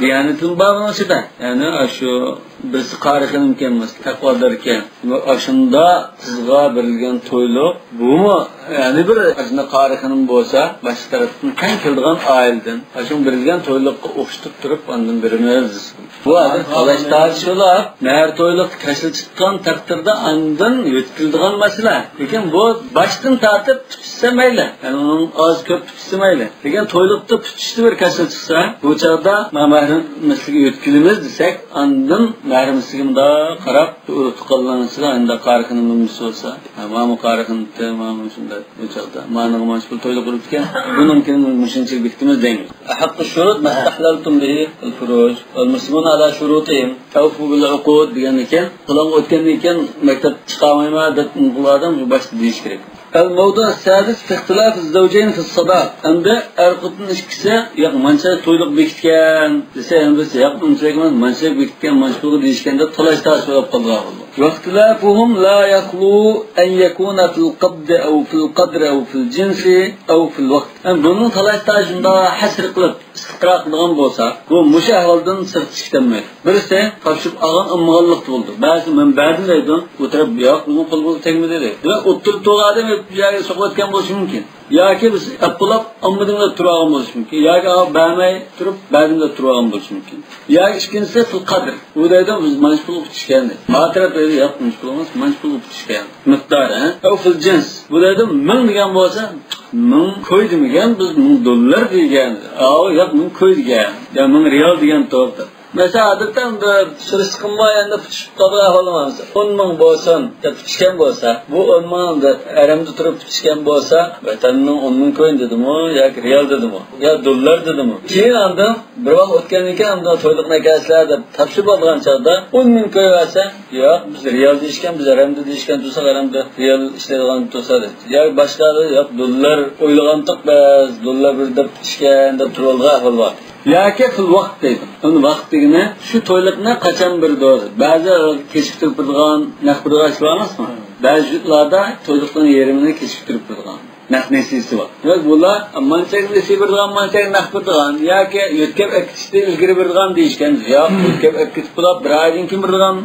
يعني تنبابنا şüphe yani şu birisi qarıqın imkanımız taqvadarken aşında kızga berilgen toylu bu mu yani bir aşında qarıqının bolsa baş tarafdan kan kildigan aileden aşın berilgen toyluqqa o'xshatib turib ondan birimiz bu adı qalaştar şolar mer toyluq kaşıl chiqqan taqdirda ondan yetkildigan masala lekin bu başdan tartib tutsa mayli yani onun az ko'p tutsa mayli lekin toyluqda tutishdi bir kaşıl chiqsa bu chaqda mahrum misliga yetkilimiz desek ondan mahrimligimda qarab tuqqanlanisida endi qarqini mumsi bo'lsa mana qarqini tamam shunday bu chaqda mana mashg'ul to'yda qurib ekan buningkin mushinchil biktimiz deymiz haqqi shurut mastahlaltum bihi al-furuj wal muslimun ala shurutihim tawfu bil uqud degan ekan qilon o'tgandan keyin maktab chiqamayman deb bulardan boshda deyish kerak. الموضوع السادس في اختلاف الزوجين في الصداق. عند أرقطن إشكسة يق منشأ تويلق بيكتكان لسه بس يق منشأ منشأ بيكتكان منشأ بيكتكان ده طلعش تاش ولا بقدره الله. واختلافهم لا يخلو أن يكون في القبض أو في القدر أو في الجنس أو في الوقت. أم bunun طلعش تاش ده حسر قلب استقراق دغن بوسا. Bu müşahvaldan sırt çıktamıyor. Birisi kapışıp ağan ımğallık oldu. Bazı menbaadın deydin. Bu taraf yok. Bunun kolu tekme dedi. Ve oturup toğadım yani sohbetken boş mümkün. Ya ki biz yapılap ammadığında turağın boş mümkün. Ya ki bämey turup bädinde turağın boş mümkün. Ya ikincisi fil kadr. Bu deydim biz manşpulup çıkandi. Matrap dedi yapmış bulmaz manşpulup çıkandi. Miktar ha. O fil cins. Bu deydim min degan bolsa min koy demigen biz $1000 degan. Aa yok min koy degan. Ya min riyal degan to'g'ri. Mesela adıktan da sürüstükün bayanda pütüşüp kadığa olamaz. 10 ming bolsun, pütüşken bolsa, bu 10 ming da erimde turup pütüşken bolsa, vatanının 10 ming koyun dedim o, ya riyal dedim o, ya dolar dedim o. Keyin andım, bir vaqt o'tgandan andım to'yliq nakaslarda tapshirib olgan chog'da 10 ming koy versa, yo'q, biz riyal deyishgan, biz erimde deyishgan tursa, erimde riyal ishlaydigan tursa dedi. Ya boshqalar yo'q, dollar o'ylagandik biz, dollar bir deb pütüşken deb turolgan ahvol bor. Yoki fil vaqt deydi. Uni vaqt degani shu to'yliqni qachon bir do'z. Ba'zi kechiktirib turgan naqdga ashlamazmi? Ba'zilarda to'yliqning yerini kechiktirib turgan naqdisi bor. Yo'q, bular manchak nesi birgan, manchak naqd turgan yoki yo'tkab akishda ilgari birgan deyishgan. Yo'q, yo'tkab akish bo'lib bir oydan keyin birgan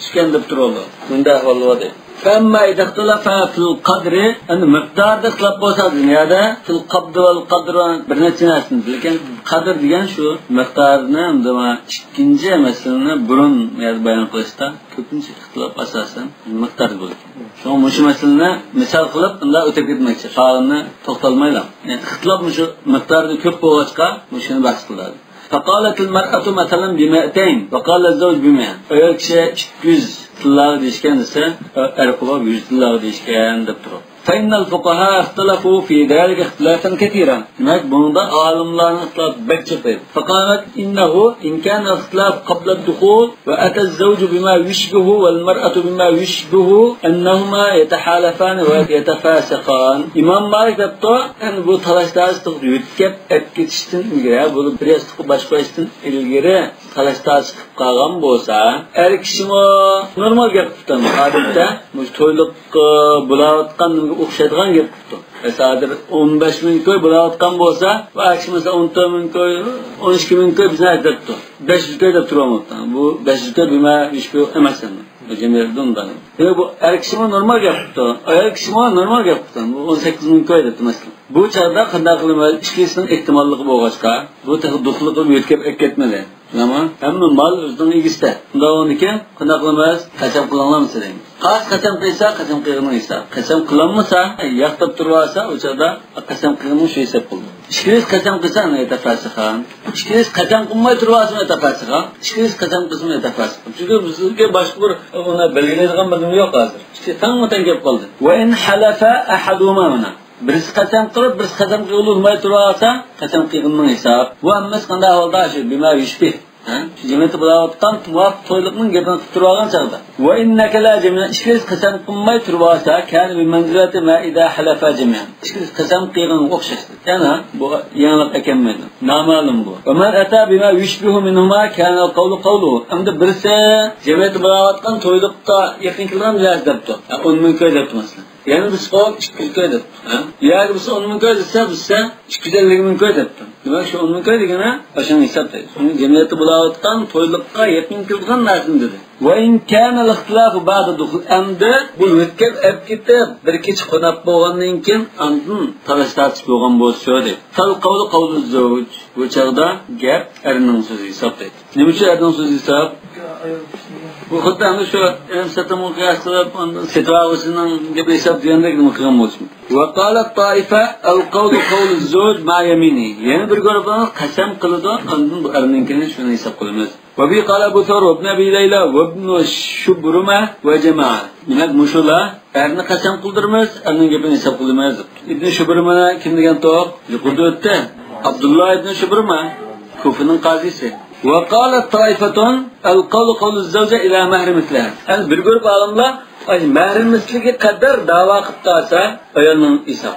chiqqan deb turadi. Bunda ahvol bor. فأما إذا اختلف في القدر أن مقدار اختلاف بوسا dünyada في القبض والقدر birnechta narsa lekin qadr degan shu miqdorni undama ikkinchi masalani burun bayon qilishda ko'pincha ixtilof asosan miqdor bo'lgan. Shu masalani misol qilib unda o'tib ketmoqchi. Sog'ini to'xtalmayman. Yani ixtilof shu miqdorda ko'p bo'lg'achqa shuni bahs qiladi. فقالت المرأة مثلا ب200 وقال الزوج ب100. Ayol kishi 200 tillar deyishgan esa erkaklar 100 tillar deyishgan deb turadi. فإن الفقهاء اختلفوا في ذلك اختلافا كثيرا. هناك بنضا عالمان اختلاف بكثير. فقالت إنه إن كان الاختلاف قبل الدخول وأتى الزوج بما يشبه والمرأة بما يشبه أنهما يتحالفان ويتفاسقان. إمام مالك يقول أن bu talashlarni yutkab etkitishdan ilgari, bu biriyasni boshqashdan ilgari talashlar chiqib qolgan bo'lsa, er kishimi normal gap tutadi. Odatda bu to'yliq bo'layotgan o'xshaydigan gap tutdi. Masalan 15 ming ko'y bo'layotgan bo'lsa, va akshimizda 14 ming ko'y, 12 ming ko'y bizni aytibdi. 500 ko'y deb turmoqda. Bu 500 ko'y bima ish emas endi. Bu jamiyatda undan. Bu er kishimi normal gap tutdi. Ayol kishimi normal gap tutdi. Bu 18 ming ko'y deb masalan. Bu chaqda qanday qilib ishkisining ehtimolligi bo'lg'achqa, bu taxadduqliqni yetkab ketmadi. Hamma mal o'zining egisida. Undavoniki qanday qilamiz? Qachon qilamiz deymiz. Qachon qilsa, qachon qilmaysa. Qachon qilamasa, yaqtab tursa, o'chada qachon qilganish shu hisob qildi. Ishkiriz qachon qilsa, aytafasihan. Ishkiriz qachon qilmay tursa, aytafasihan. Ishkiriz qachon qilsa, aytafasihan. Chunki bizga boshqa bir uni belgilaydigan bir nima yo'q hozir. Ishki tangma-tang gap qoldi. Va in halafa ahaduma mana. Birisi qachon qilib, birisi qachon qilolmay tursa, qachon qilganning hisob. Bu hammasi qanday holda shu bima yushbi. Cemiyeti bulayotgan vaqt to'yliqning gapini qilib turgan chog'da. Va innaka la jami'a ishkiriz qasam qilmay tursa, kan bi manzilati ma ida halafa jami'a. Ishkiriz qasam qilgan o'xshashdi. Yana bu yangilik ekanmaydi. Noma'lum bu. Va man ata bima yushbihu minhuma kana qawlu qawluhu. Endi birisi cemiyeti bulayotgan to'yliqda yaqin qilgan debdi. 10 ming ko'y debdi masalan. Yani biz o 200 koy debdi. Yani biz 10 ming koy desa, bizsa 250 ming koy debdi. Demak, shu 10 ming koy degani o'shani hisoblaydi. Uni jamiyatda bo'layotgan to'yliqqa yaqin kelgan narsa dedi. Va in kana al-ikhtilaf ba'da dukhul amda bu o'tkab olib ketib, bir kech qonab bo'lgandan keyin andin talashtarchish bo'lgan bo'lsa dedi. Fal qawlu qawlu zawj. Bu chaqda gap erning so'zi hisoblaydi. Nima uchun erning so'zi hisob? Bu xuddi shu satamul qiyas qilib, setavasining gap hisob degandek nima qilgan bo'lsin. Va qalat taifa al-qawlu qawlu zawj ma yamini. Yani bir guruhdan qasam qiladi, andin bu erninkini shuni hisob qilamiz. Va bi qala bu Thawr ibn Abi Layla va ibn Shubruma va jamaa. Demak, mushula erni qasam qildirmiz, erning gapini hisob qilamiz. Ibn Shubruma kim degan to'q? Yuqorida o'tdi. Abdullah ibn Shubruma Kufaning qazisi. وقالت طائفة القول قول الزوجة إلى مهر مثلها. Yani bir grup alimlar mahr misliga qadar da'vo qilib tursa, ayolning hisob.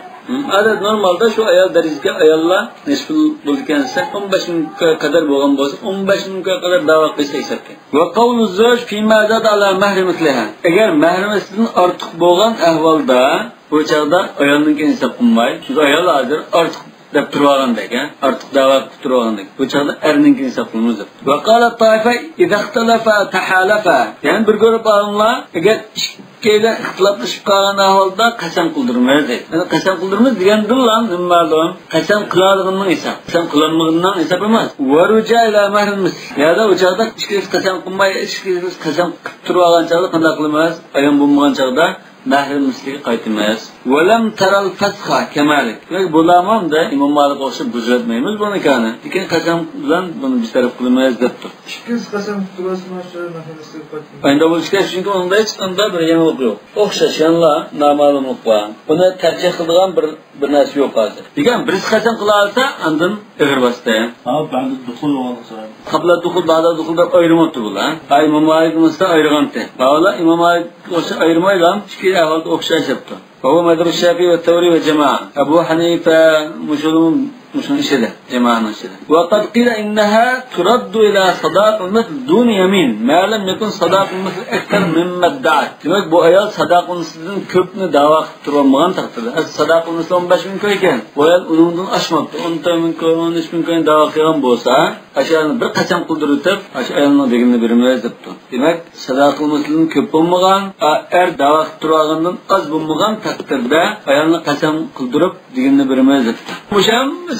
Adat normalda shu ayol darajasiga ayollar nisbul bo'lgansa 15 mingga qadar bo'lgan bo'lsa, 15 mingga qadar da'vo qilsa hisobga. Va qawlu zawj fi ma zada ala mahr mithlaha. Agar mahr mislidan ortiq bo'lgan ahvolda bu chaqda ayolning hisob qilmay, çünkü ayol hozir ortiq deb turgandek, ortiq da'vo qilib turgandek. Bu chaqda erning hisob qilamiz. Va qala taifa idha ikhtalafa tahalafa. Yani bir guruh olimlar agar ikkilar ixtiloflashib qolgan ahvolda qasam qildirmaydi deydi. Yani qasam qildirmaydi degandan nima ma'lum? Qasam qiladiganning hisob. Qasam qilinmaganning hisob emas. Va ruja ila mahrimiz. Ya'da u chaqda ikkilar qasam qilmay, ikkilar qasam qilib turgan chaqda qanday qilamiz? Ayon bo'lmagan chaqda mahrim misliga qaytmaymiz. Valam taral fasxa kamalik. Demak, bulamamda Imom Malik o'xshab buzatmaymiz buni kana. Lekin qasam bilan buni bir taraf qilmaymiz debdi. Ikkinchi qasam turasmi shu mahrim misliga qaytmaymiz. Endi bo'lishga chunki unda hech qanday bir yangilik yo'q. O'xshashganlar noma'lumlik bor. Buni tarjih qilgan bir narsa yo'q hozir. Degan bir qasam qila olsa, andin ig'ir bosda. Ha, ba'da duxul olsa. Qabla duxul, ba'da duxul deb ayirmoqdi bular. Imom Malik musda ayirganda. Ba'da Imom Malik o'sha ayirmaygan, ikki ahvolda o'xshashibdi. وهو مدرسة الشافعي والثوري والجماعة. أبو حنيفة مش نشده جماعة نشده. وقد قيل إنها ترد إلى صداق المثل دون يمين ما لم يكن صداق المثل أكثر مما ادعت. demek bu ayol صداق المثل'in köpünü dava qiltirmagan taqdirda صداق المثل 15 bin koy ekan. Bu ayol uningdan oshmabdi. 10 bin koy, 13 bin koy dava qilgan bo'lsa, ashani bir qachon qildirib, ash ayolning deganini bermaymiz debdi. Demek صداق المثل'in köp bo'lmagan, er dava qiltirgandan az bo'lmagan taqdirda ayolni qasam qildirib deganini bermaymiz debdi. Bu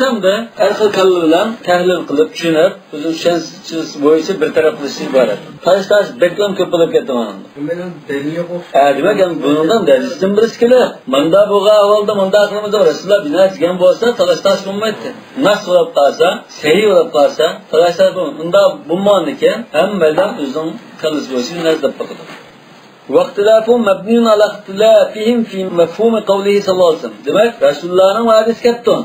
ham de her xil bilan tahlil qilib tushunib, o'zi tushunchisi bo'yicha bir taraf qilish iborat. Qaysiz beklam ko'p bo'lib ketdi mana. Bundan dalil yo'q. Demak, bundan dalildan birisi kelib, manda bo'lgan ahvolda manda qilmada Rasululloh bino etgan bo'lsa, talashtash bo'lmaydi. Nas bo'lib qolsa, sahih bo'lib qolsa, talashtash bo'lmaydi. Unda bo'lmagan ekan, hammadan o'zining qilis bo'yicha nazar qiladi. Vaqtilafu mabniun ala ikhtilafihim fi mafhum qawlihi sallallohu alayhi vasallam. Demak, Rasulullohning va'dasi ketdi.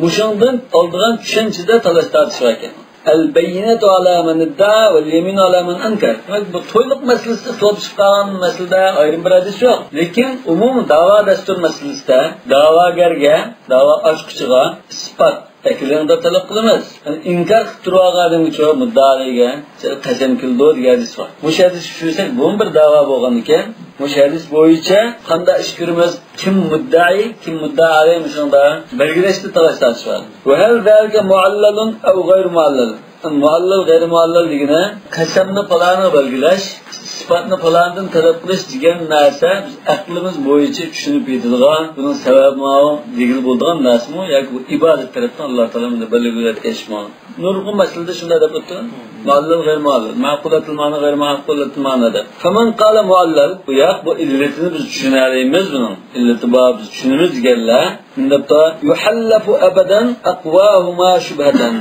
Mushundan oldigan tushunchada talash tortish ekan. Al-bayyinatu ala man idda'a wal yaminu ala man ankar. Bu to'yliq masalasida to'p chiqqan masalada ayrim bir hadis yo'q. Lekin umum da'vo dastur masalasida da'vogarga, da'vo ochqichiga isbot ekilanda talab qilamiz. İnkar qilib turgan uchun muddaiga qasam qildi degan hadis bor. Bu hadis tushunsak, bu bir da'vo bo'lgan ekan. Bu hadis bo'yicha qanday ish ko'ramiz, kim muddai, kim muddai shunda belgilashni talashtash bor. Va hal zalika muallalun aw ghayr muallal. Muallal g'ayr muallal degani qasamni faloni belgilash, sifatni falondan talab qilish degan narsa aqlimiz bo'yicha tushunib yetadigan, buning sababi ma'lum degil bo'lgan narsmi yoki bu ibodat tarafdan Alloh taoloning belgilatganmi? Nurg'un masalada shunday deb o'tdi. Muallal g'ayr muallal, ma'qulatul ma'na g'ayr ma'qulatul ma'nada. Faman qala muallal, bu yoq bu illatini biz tushunaymiz buning. Illati bor biz tushunamiz deganlar, unda yuhallafu abadan aqwahuma shubhatan.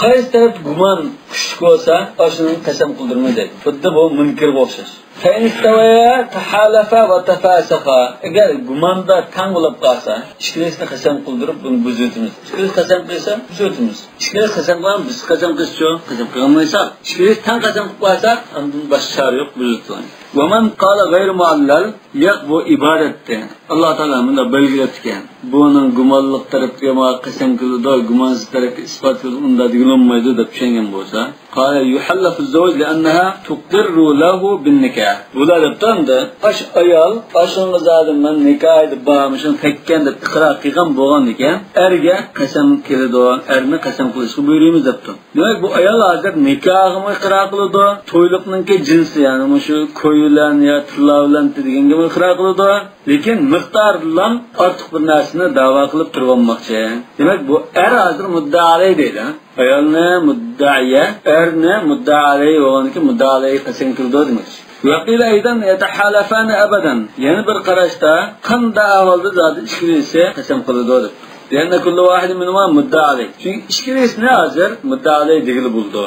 Qaysi taraf gumon kuchli bo'lsa, ashuni qasam qildirmaydi. Xuddi bu munkirga o'xshash. Fa'inistawaya tahalafa va tafasaqa. Agar gumonda tang bo'lib qolsa, ikkilasini qasam qildirib buni buzutimiz. Ikkilas qasam qilsa, buzutimiz. Ikkilas qasam qilgan, biz qasam qilishcho, qasam qilmaysa, ikkilas tang qasam qilib qolsa, undan boshqa yo'q buzutlan. Ve men qala g'ayr muallal, yo'q bu ibodatda. Alloh taolo bunda belgilatgan. Bunun gumonliq tarafga ma qasam qildi, gumonsiz tarafga isbot qilib unda deganolmaydi deb tushungan bo'lsa, qala yuhallafu az-zawj li'annaha tuqirru lahu bin-nikah. Bular debdi, ash ayol, ashunga zalim men nikoh deb bormishim tekkan deb iqror qilgan bo'lgan ekan, erga qasam keladi, erni qasam qilishga buyuramiz debdi. Demak, bu ayol hozir nikohni iqror qiladi, to'yliqninki jinsi, ya'ni shu ko'yulan yo tillavlan deganga iqror qiladi, lekin miqdor bilan ortiq bir narsani da'vo qilib turmoqchi. Demak, bu er hozir muddai deydi. Ayolni muddaiya, erni muddai bo'lganki muddai qasam qildi demak. Vaqila aydan yatahalafana abadan. Yana bir qarashda qanday ahvolda zodi ishkilisi qasam qiladi deb. Yani kullu vahid minhuma muddai. Çünkü ishkilisini hozir muddai degili bo'ldi.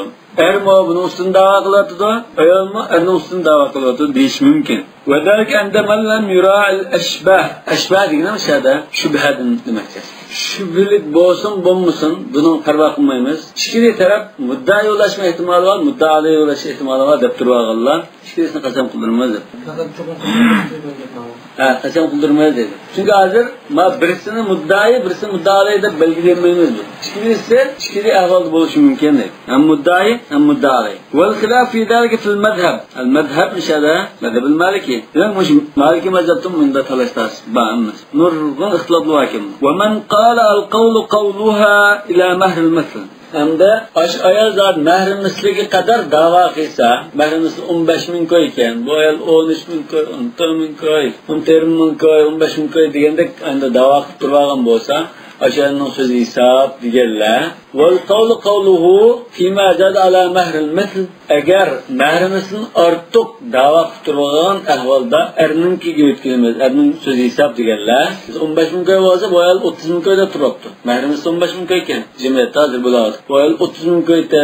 Er mi bunun üstünde dava kılatıdı, ayol mu erinin üstünde dava kılatıdı deyiş mümkün. Ve derken endemel lem yura'il eşbah. Eşbah degine şeyde şübhedin demektir. Şübhelik bolsun, bulmusun, bunun parva kılmayımız. İşkili taraf muddai ulaşma ihtimali var, muddai ulaşma ihtimali var dep durağırlar. İşkilisini qasam kıldırmaz dep. Qasam kıldırmaz dedi. Çünkü hazır birisini muddai, birisini muddai dep belgilenmeyimiz bu. İşkilisi, işkili ahvalda buluşu mümkün değil. Hem muddai, hem muddai. Vel khilaf fi dalika fil madhhab. El madhhab nişada, madhhab el maliki. Demek muş maliki mazhabtın bunda talaştas bağımız. Nurgun ixtilaflı hakim. Ve men qala al qawlu qawluha ila mahr el mesl. Hem de ayol zat mahr misliga qadar da'vo qilsa, mahr misli 15 ming koy ekan, bu ayol 13 ming koy, 10 ming koy, 10 ming koy, 15 ming koy deganda endi da'vo qilib turgan bo'lsa, ayolning so'zi hisob deganlar والقول قوله فيما زاد على مهر المثل agar mahrimisini ortiq da'vo qilib turgan ahvolda erninkiga o'tkazilmaydi. Erning so'zi hisob deganlar 15 ming ko'y bo'lsa bu ayol 30 ming ko'yda turibdi. Mahrimisi 15 ming ko'y ekan. Jumlat hozir bo'ladi. Bu ayol 30 ming ko'yda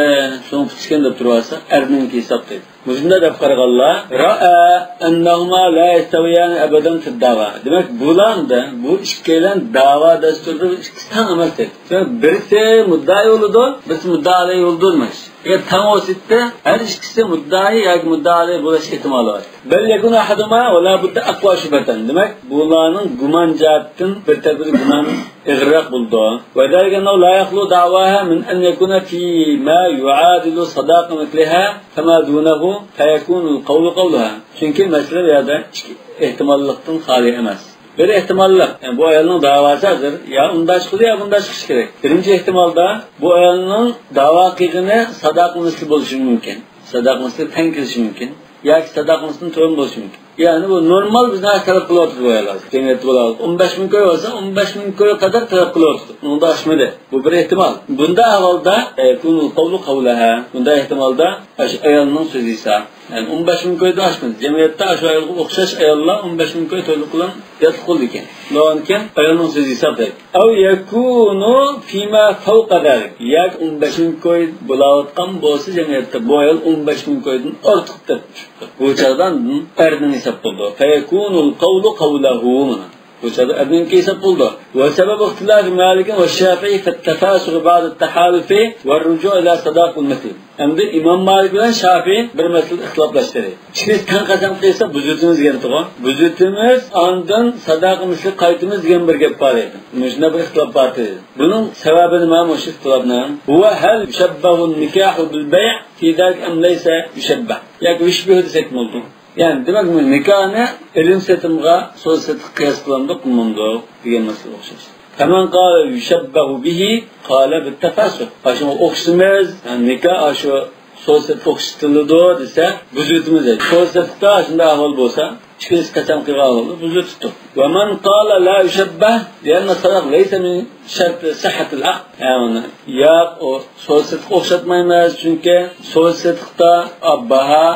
so'ng tutishgan deb tursa erningki hisob deydi. Bunda deb qaraganlar ra'a annahuma la yastawiyan abadan fi da'va. Demak bularda bu ikkilan da'vo dasturida ikkisi teng emas deydi. Birisi muddai bo'ladi, birisi muddai bo'lmas. Eğer tam olsaydı her ikisi muddai yoki muddai bo'lish ehtimoli bor. Bel yakun ahaduma va la budda aqwa shubatan. Demak, bularning gumon jihatdan bir tadbir gumon ig'roq bo'ldi. Va dalgana la yaqlu da'waha min an yakuna fi ma yu'adilu sadaqa mithlaha kama dunahu fayakunu al-qawlu qawlaha. Chunki masala bu yerda ehtimollikdan xoli emas. Bir ehtimalla bu ayolning da'vosi hazır ya undash qildi ya bundash qilish kerak. Birinchi ehtimolda bu ayolning da'vo qilgani sadaq misli bo'lishi mumkin. Sadaq misli teng kelishi mumkin. Yoki sadaq mislidan to'g'ri bo'lishi mumkin. Ya'ni bu normal bizning talab qilyapti bu ayollar. Jamiyat bo'ladi. 15 ming ko'y bo'lsa 15 ming ko'y qadar talab qilyapti. Unda oshmadi. Bu bir ehtimol. Bunda ahvolda kunul qawlu qawlaha. Bunda ehtimolda ayolning so'zi esa yani 15 ming ko'yda oshmadi. Jamiyatda shu ayolga o'xshash ayollar 15 ming ko'y to'liq bilan yotqildi ekan. Lekin ayolning so'zi hisoblaydi. Aw yakunu fima fawqa dalik. Yak 15 ming ko'y bo'layotgan bo'lsa jamiyatda bu ayol 15 ming ko'ydan ortiq deb chiqdi. Bu chog'dan erning hisob bo'ldi. Fayakunul qawlu qawlahu. Bu chog'da erning hisob bo'ldi. Va sabab ixtilof Malik va Shafi'i fi at-tafasuq ba'd at-tahaluf va ar-ruju' ila sadaqul mithl. Endi Imom Malik bilan Shafi'i bir masalada ixtiloflashdi. Ikkinchi tan qasam qilsa buzutimiz degan to'g'ri. Buzutimiz ondan sadaqa misli qaytimiz degan bir gap bor edi. Shunda bir ixtilof bor edi. Buning sababi nima bu ixtilofni? Huwa hal yushabbahu an-nikahu bil bay' fi dalik am laysa yushabbah. Yoki yushbihu desak bo'ldi. Yani demek mi nikahni ilim setimga so'z setib qiyos qilindiq qilindi degan masala o'xshash. Kaman qala yushabbahu bihi qala bit tafasuq. Ashuna o'xshimiz, nikah shu so'z setib o'xshatildi desa, buzutimiz edi. So'z setibda shunda ahvol bo'lsa, ikkinchi qasam qilgan bo'ldi, buzutdi. Va man qala la yushabbah, lianna sadaq laysa min shart sihhat al-aqd. Yani ya o so'z setib o'xshatmaymiz, chunki so'z setibda abbaha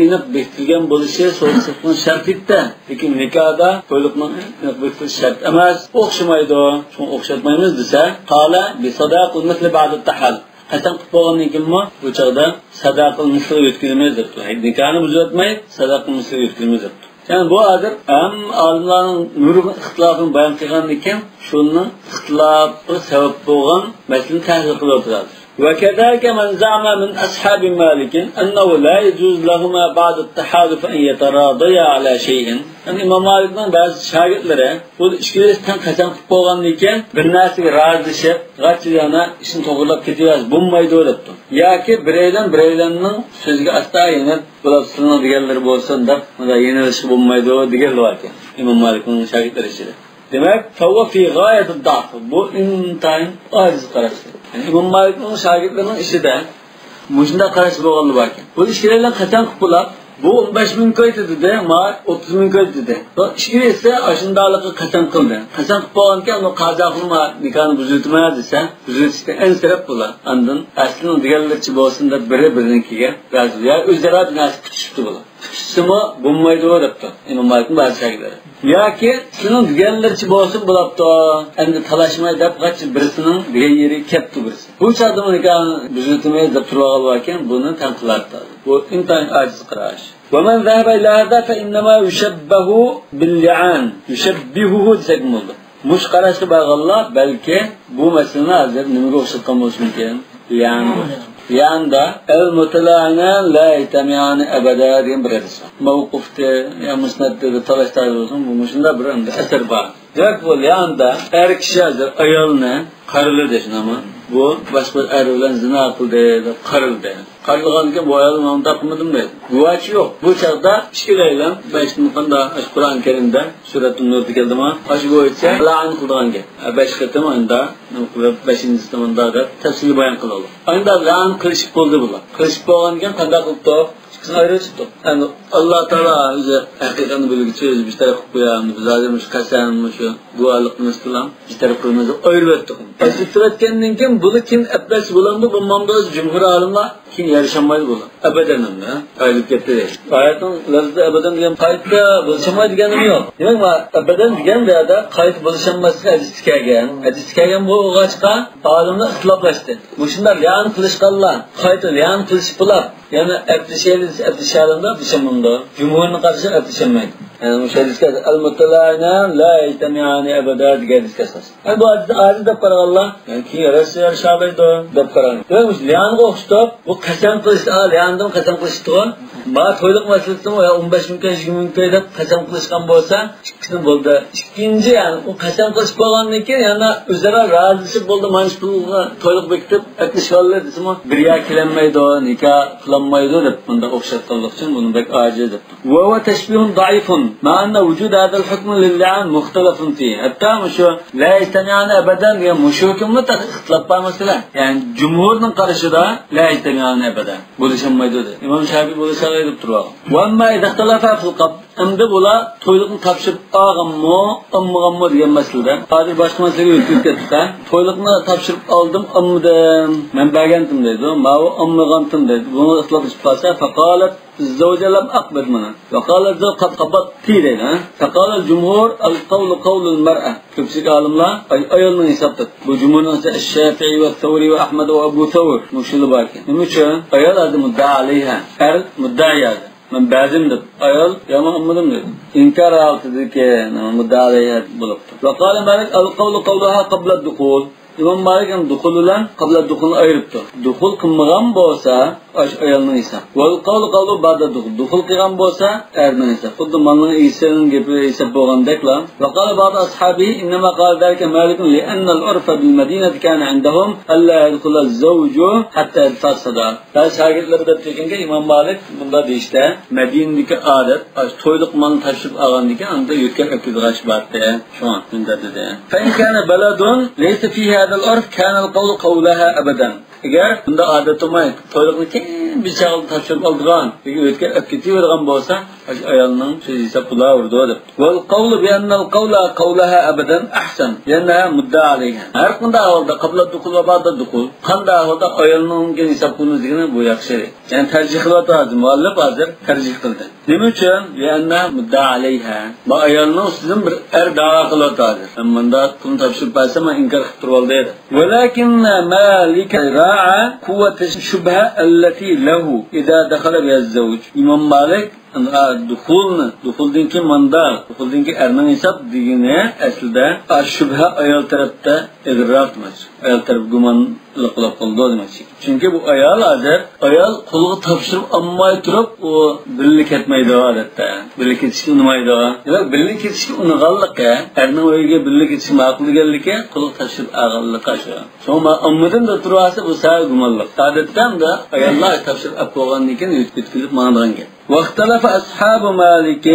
aniq bekitilgan bo'lishi so'zsiqning shartida, lekin nikohda to'liqning aniq bekitilishi shart emas, o'xshamaydi. Shuni o'xshatmaymiz desa, qala bi sadaqul misli ba'd at-tahal. Qasam qilib bo'lgandan keyinmi bu chog'da sadaqul misli o'tkazilmaydi debdi. Nikohni buzatmay sadaqul misli o'tkazilmaydi debdi. Yani bu adir ham olimlarning nurg'un ixtilofini bayon qilgandan keyin shuni ixtilofi sabab bo'lgan masalani tahlil qilib o'tiradi. وكذلك من زعم من أصحاب مالك أنه لا يجوز لهما بعد التحالف أن يتراضيا على شيء. Yani İmam Malik'in bazı şagirdleri bu işkileşten kazan futbolganlıkken bir narsaga razılaşıp kaçacağına işini to'g'irlab ketiyaz bulmaydı öğretti. Ya ki bireylerinin sözüge asla yenip bulab sınır diğerleri bolsun da yenilişi bulmaydı diğerleri varken İmam Malik'in şagirdleri içinde. Demek fevve fi gayet da'f. Bu intayın aciz karıştı. Yani İmam Malik'in şagirdlerinin işi de muşunda karşı boğalı varken. Bu işkilerle katan kupulap bu 15 bin koy dedi, ma 30 bin koy dedi. Bu işkiler ise aşındalıkı katan kıldı. Katan kupulapken o kazaklıma nikahını buzultmaya dese, buzultişte en sebep bular. Andın aslında diğerlerçi bolsun da birininkiye razı. Ya üzere binası küçüktü bular. Küçüsümü bulmaydı o depti. İmam Malik'in bazı şagirleri. Ya ki şunun diğerlerçi bolsun bulaptı. Endi talaşmayı dep kaç birisinin diğer yeri kepti birisi. Bu çadımı nikahını buzultmaya dep turvalı varken bunu tanqılardı. Bu intayın aciz qaraş. وَمَنْ ذَهَبَ إِلَى هَذَا فَإِنَّمَا يُشَبَّهُ بِاللِّعَانِ يُشَبِّهُهُ desek buldu. Muş qarashga bağlılar belki bu meseleni hazır nimega o'xshatgan bo'lishi mumkin. Yani yanda el mutla'an la yatami'an abada degan bir hadis. Mavqufda ya musnadda talashlar bo'lsin, bu shunda bir asar bor. Demak bu yanda er kishi hazır ayolni qarildi deshnama. Bu boshqa er bilan zina qildi deb qarildi. Qarılğanken bu ayolun onu tapmadım deydi. Guvaçı yok. Bu çağda işkileyle 5 mıqında Kur'an-ı Kerim'de Surat-ı Nur'da geldi ama aşı boyutsa la'an kıldıgan gel. 5 kıtım oyunda 5. sınavında da tefsili bayan kılalı. Oyunda la'an kılışıp buldu bunlar. Kılışıp boğanken qanday qılıp ayrı çıktı. Yani Allah Teala bize hakikatini bilgiçiz, bir taraf koyalım, biz azmış, kasanmış, dualıkımız kılam, bir tarafımızı öğrettik. Öğretkenliğinden kim bunu kim ebdes bulandı, bu mamdaz cumhur alimler kim yarışamaydı bulan. Ebeden mi? Aylık getirdi. Ayetin lafzı ebeden diyen kayıtta buluşamaydı diyenim yok. Demek mi? Ebeden diyen veya da kayıt buluşaması hadis tükegen. Hadis tükegen bu uğaçka alimler ıslaplaştı. Bu şimdi liyan kılışkallar, kayıtı liyan kılış bular. Yani ebdişalında düşemunda. Cumhurun karşı ebdişemeyin. Yani müşahidiskas el-muttalayna la yejtemiyani ebeda diye diskasas. Yani bu aciz de para Allah. Yani ki yarası yarışabaydı da para. Demek mi? Liyan koştu. Bu kasam kılıştı. Liyandım kasam kılıştı. Ma toyluk meselesi o ya 15 mümkün 20 mümkün de kasam kılışkan bolsa ikisini buldu. İkinci yani o kasam kılış bolgandan keyin yani üzere razısı buldu. Manış pulga toyluk bekitip etmişvaller desem o bir ya kilenmeydi o nikah kılanmaydı dep bunda okşatıldık için bunu bek aciz dep. Ve huve teşbihun zayıfun. Ma anna vücud hadal hukmu lil-li'an muhtelafun fihi. Hatta şu la yejtemiyani ebeden diye müşhükümü tıklapar mesela. Yani cumhurun karşıda la yejtemiyani ebeden. Buluşamaydı de. İmam Şafii buluşamaydı edip duruyor. Ve amma idhtalafa fil qabd. Endi bula toyluqni topshirib olganmi degan masalada hozir boshqa masalaga o'tib ketdi. Toyluqni topshirib oldim, olmadim. Men bergandim deydi. Ma'u olmagandim deydi. Buni islotlashib qolsa faqalat الزوجة لم أقبل منها وقال الزوج قد قبضت تيرين فقال الجمهور القول قول المرأة كيف قال الله أيضا يثبت بجمهور الشافعي والثوري وأحمد وأبو ثور مش اللي باكي مش أيضا هذا مدعى عليها مدعي هذا من بعدين ده أيضا يا ما أمدم ده إنكار على ذلك مدعى عليها بلقط وقال مالك القول قولها قبل الدخول İmam Malik'in dukhululan qabla dukhulni ayırıptı. Dukhul qilmagan bo'lsa, ayolning esa. Wal qawlu ba'da dukhul. Dukhul qilgan bo'lsa, erning esa. Xuddi malning isining gapi esa bo'lgandekla. Va qala ba'd ashabi inma qala dalika Malik li anna al-urfa bil madinati kana indahum alla yadkhula az-zawju hatta yafsada. Dal shogirdlar deb deganga Imam Malik bunda deyishdi. Madinadagi odat, to'yliq malni tashib olgandan keyin unda yo'tkab akilg'ash barda. Shu an bunda dedi. Fa in kana baladun laysa fiha هذا العرف كان القول قولها أبدا. Eğer bunda adet olmayı, toyluqni kim bir şahıl taşırıp aldırgan, peki ötken öpketi vergan bolsa, ayalının sözü bulavurdu dep. Vel qawlu bi anna al-qawla qawlaha abadan ahsan, liannaha mudda alayha. Her qanday ahvolda qabla dukhul va ba'da dukhul, qanday ahvolda ayalının hisoblanishini bu yaxshi. Yani tercih qilyapti hozir muallif hozir tercih qildi. Nima uchun? Lianna mudda alayha. Bu ayalning ustidan bir da'vo qilyapti hozir. Men bunda pul topshirib bersam inkor qilib turib oldi. Walakin Malik ra'a quwwat ash-shubha allati lahu idha dakhala bi az-zawj. İmam Malik duxuldinki mandar, duxuldinki erning hisob degani aslida shubha ayol tarafda ig'roqmas. Ayol taraf gumonlik qilib qoldi demoqchi. Chunki bu ayol hozir ayol qulga topshirib olmay turib, u birga ketmaydi odatda. Birga ketishni unmaydi. Demak, birga ketishni unganligi, erning uyiga birga ketish ma'qul ekanligi qulga topshirib olganligi shu. So'ma ummidan da turasa bu sal gumonlik. Odatdan da ayollar topshirib olib qo'ygandan keyin yetkazib ma'nodan gap. واختلف أصحاب مالك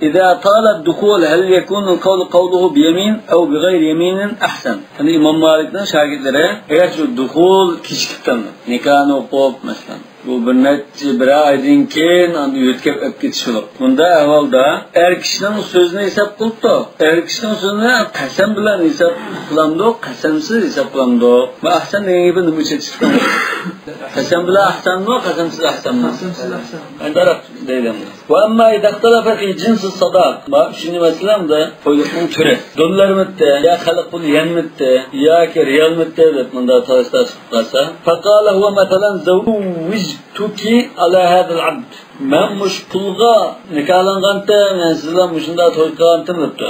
إذا طال الدخول هل يكون القول قوله بيمين أو بغير يمين أحسن. يعني إمام مالك'nin şagirdleri eğer şu dukhul kişikten nikahını okup mesela bu bir aydan keyin andı yo'tkab olib ketish bo'lib. Bunda ahvolda kişinin sözünü hesap qilibdi. Kişinin sözünü qasam bilan hesap qilamdi, qasamsiz hesap qilamdi. Va ahsan degan gibi nima uchun chiqqan? Qasam bilan ahsanmi, qasamsiz ahsanmi? Qasamsiz ahsan. Andaraq deydim. Va amma idaqtalafa fi jinsi sadaq. Bak shuni masalamda to'yliqning turi. Dollar mitdi, ya xalq pul yenmitdi, yoki riyal mitdi deb bunda to'yishlar qilsa. Faqala huwa masalan zawwijtuki ala hada al-abd. Men mush pulga nikohlanganda, men sizlar mushunda to'y qilgandim debdi.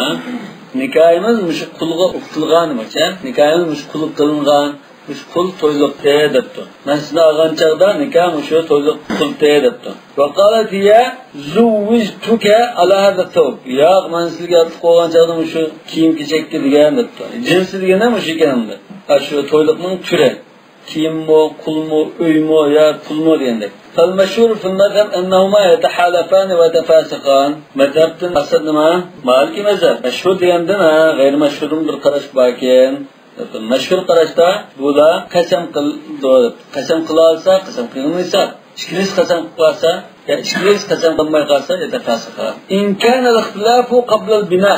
Nikohimiz mush pulga o'qitilgan emas-a? Nikohimiz mush qul qilingan. Mush qul to'yliqda debdi. Men sizlar olgan chaqda nikoh mush to'yliq qildi debdi. Vaqalat hiya zawwijtuka ala hada thawb. Ya men sizga qo'ygan chaqda mush kiyim-kechakka degan debdi. Jinsi degani mush ekan. Shu to'yliqning turi. kiyimmi, qulmi, uymi yo pulmi degandek. فالمشهور في المذهب أنهما يتحالفان ويتفاسقان. مذهبتن أصل نما مالكي مذهب. مشهور دياندنا غير مشهور bir qarash barkan. Mashhur qarashda buda qasam qila olsa, qasam qilmasa, ishqilis qasam qilsa, ya ishqilis qasam qilmay qolsa yatafasiqa. In kana al-ikhtilafu qabla al-bina.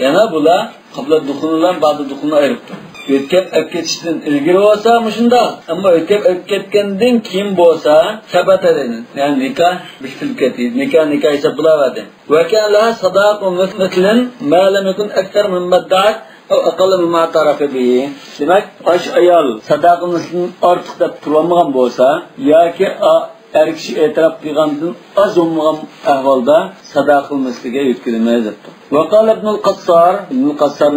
Yana bular qabla dukhuldan ba'da dukhulni ayiribdi. Ötkep ketishdan ilgari bo'lsa mushunda, ammo ötkep ketgandan keyin bo'lsa sabatadi. Ya'ni nikah bitilib ketdi. Nikah hisoblanadi. Va kana sadaqu mithlan ma lam yakun akthar min madda'at aw aqall mimma tarafa bihi. Demak, osh ayol sadaqimizdan ortiq deb turolmagan bo'lsa yoki er kishi e'tirof qilgandan oz bo'lmagan ahvolda sadaqimizga yetkazilmaydi. وقال ابن القصار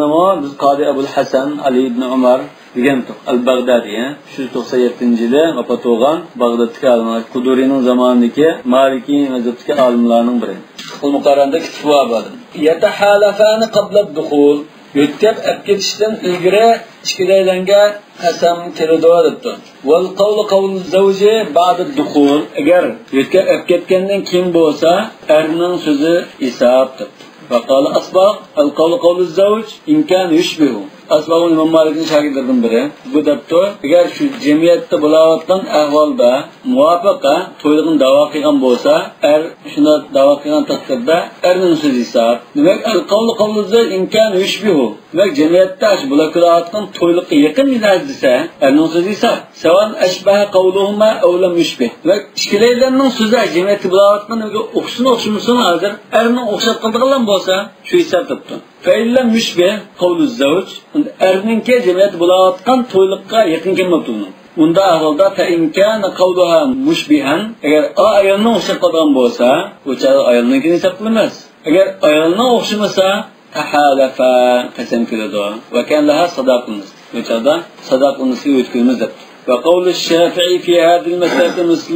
nima biz Qadi Abul Hasan Ali ibn Umar degan al-Baghdadi 397-yilda vafot bo'lgan Bag'doddagi olimlar Quduriyning zamonidagi Maliki mazhabidagi olimlarning biri. Al-Muqarranda kitobi bor. Yatahalafani qabla ad-dukhul. Yetkab ketishdan ilgari ishkilaylangan qasam keladi debdi. Wal qawlu qawlu zawji ba'da ad-dukhul. Agar yetkab ketgandan keyin bo'lsa, erning so'zi hisob debdi. وقال أصبغ القول قول الزوج إن كان يشبه أصبغ الإمام مالك'ning shogirdlaridan biri bu debdi agar shu jamiyatda bo'layotgan ahvolda muvofiqa to'ylig'ini da'vo qilgan bo'lsa shunda da'vo qilgan taqdirda erning so'zi hisob. Demak al-qawlu qawlu zawj in kana yushbihu. Demak jamiyatda bo'layotgan to'yliqqa yaqin mizoj desa erning so'zi hisob. Savan ashbaha qawluhuma aw lam yushbih. Demak ishkilaylarning so'zi jamiyatda bo'layotgan o'xshamasin hozir erning o'xshab qoldigan bo'lsa shu hisob debdi. Fa'illam yushbih qawlu zawj erninki jamiyat bo'layotgan to'yliqqa yaqin kelmabdi. Unda ahvolda fa in kana qawluha mushbihan agar ayolning o'xshab qolgan bo'lsa o'sha ayolninkini hisob qilmas. Agar ayolning o'xshamasa tahalafa qasam keladi va kan laha sadaqun. O'shada sadaqunni o'tkazamiz deb. وقول الشافعي في هذه المسألة مثل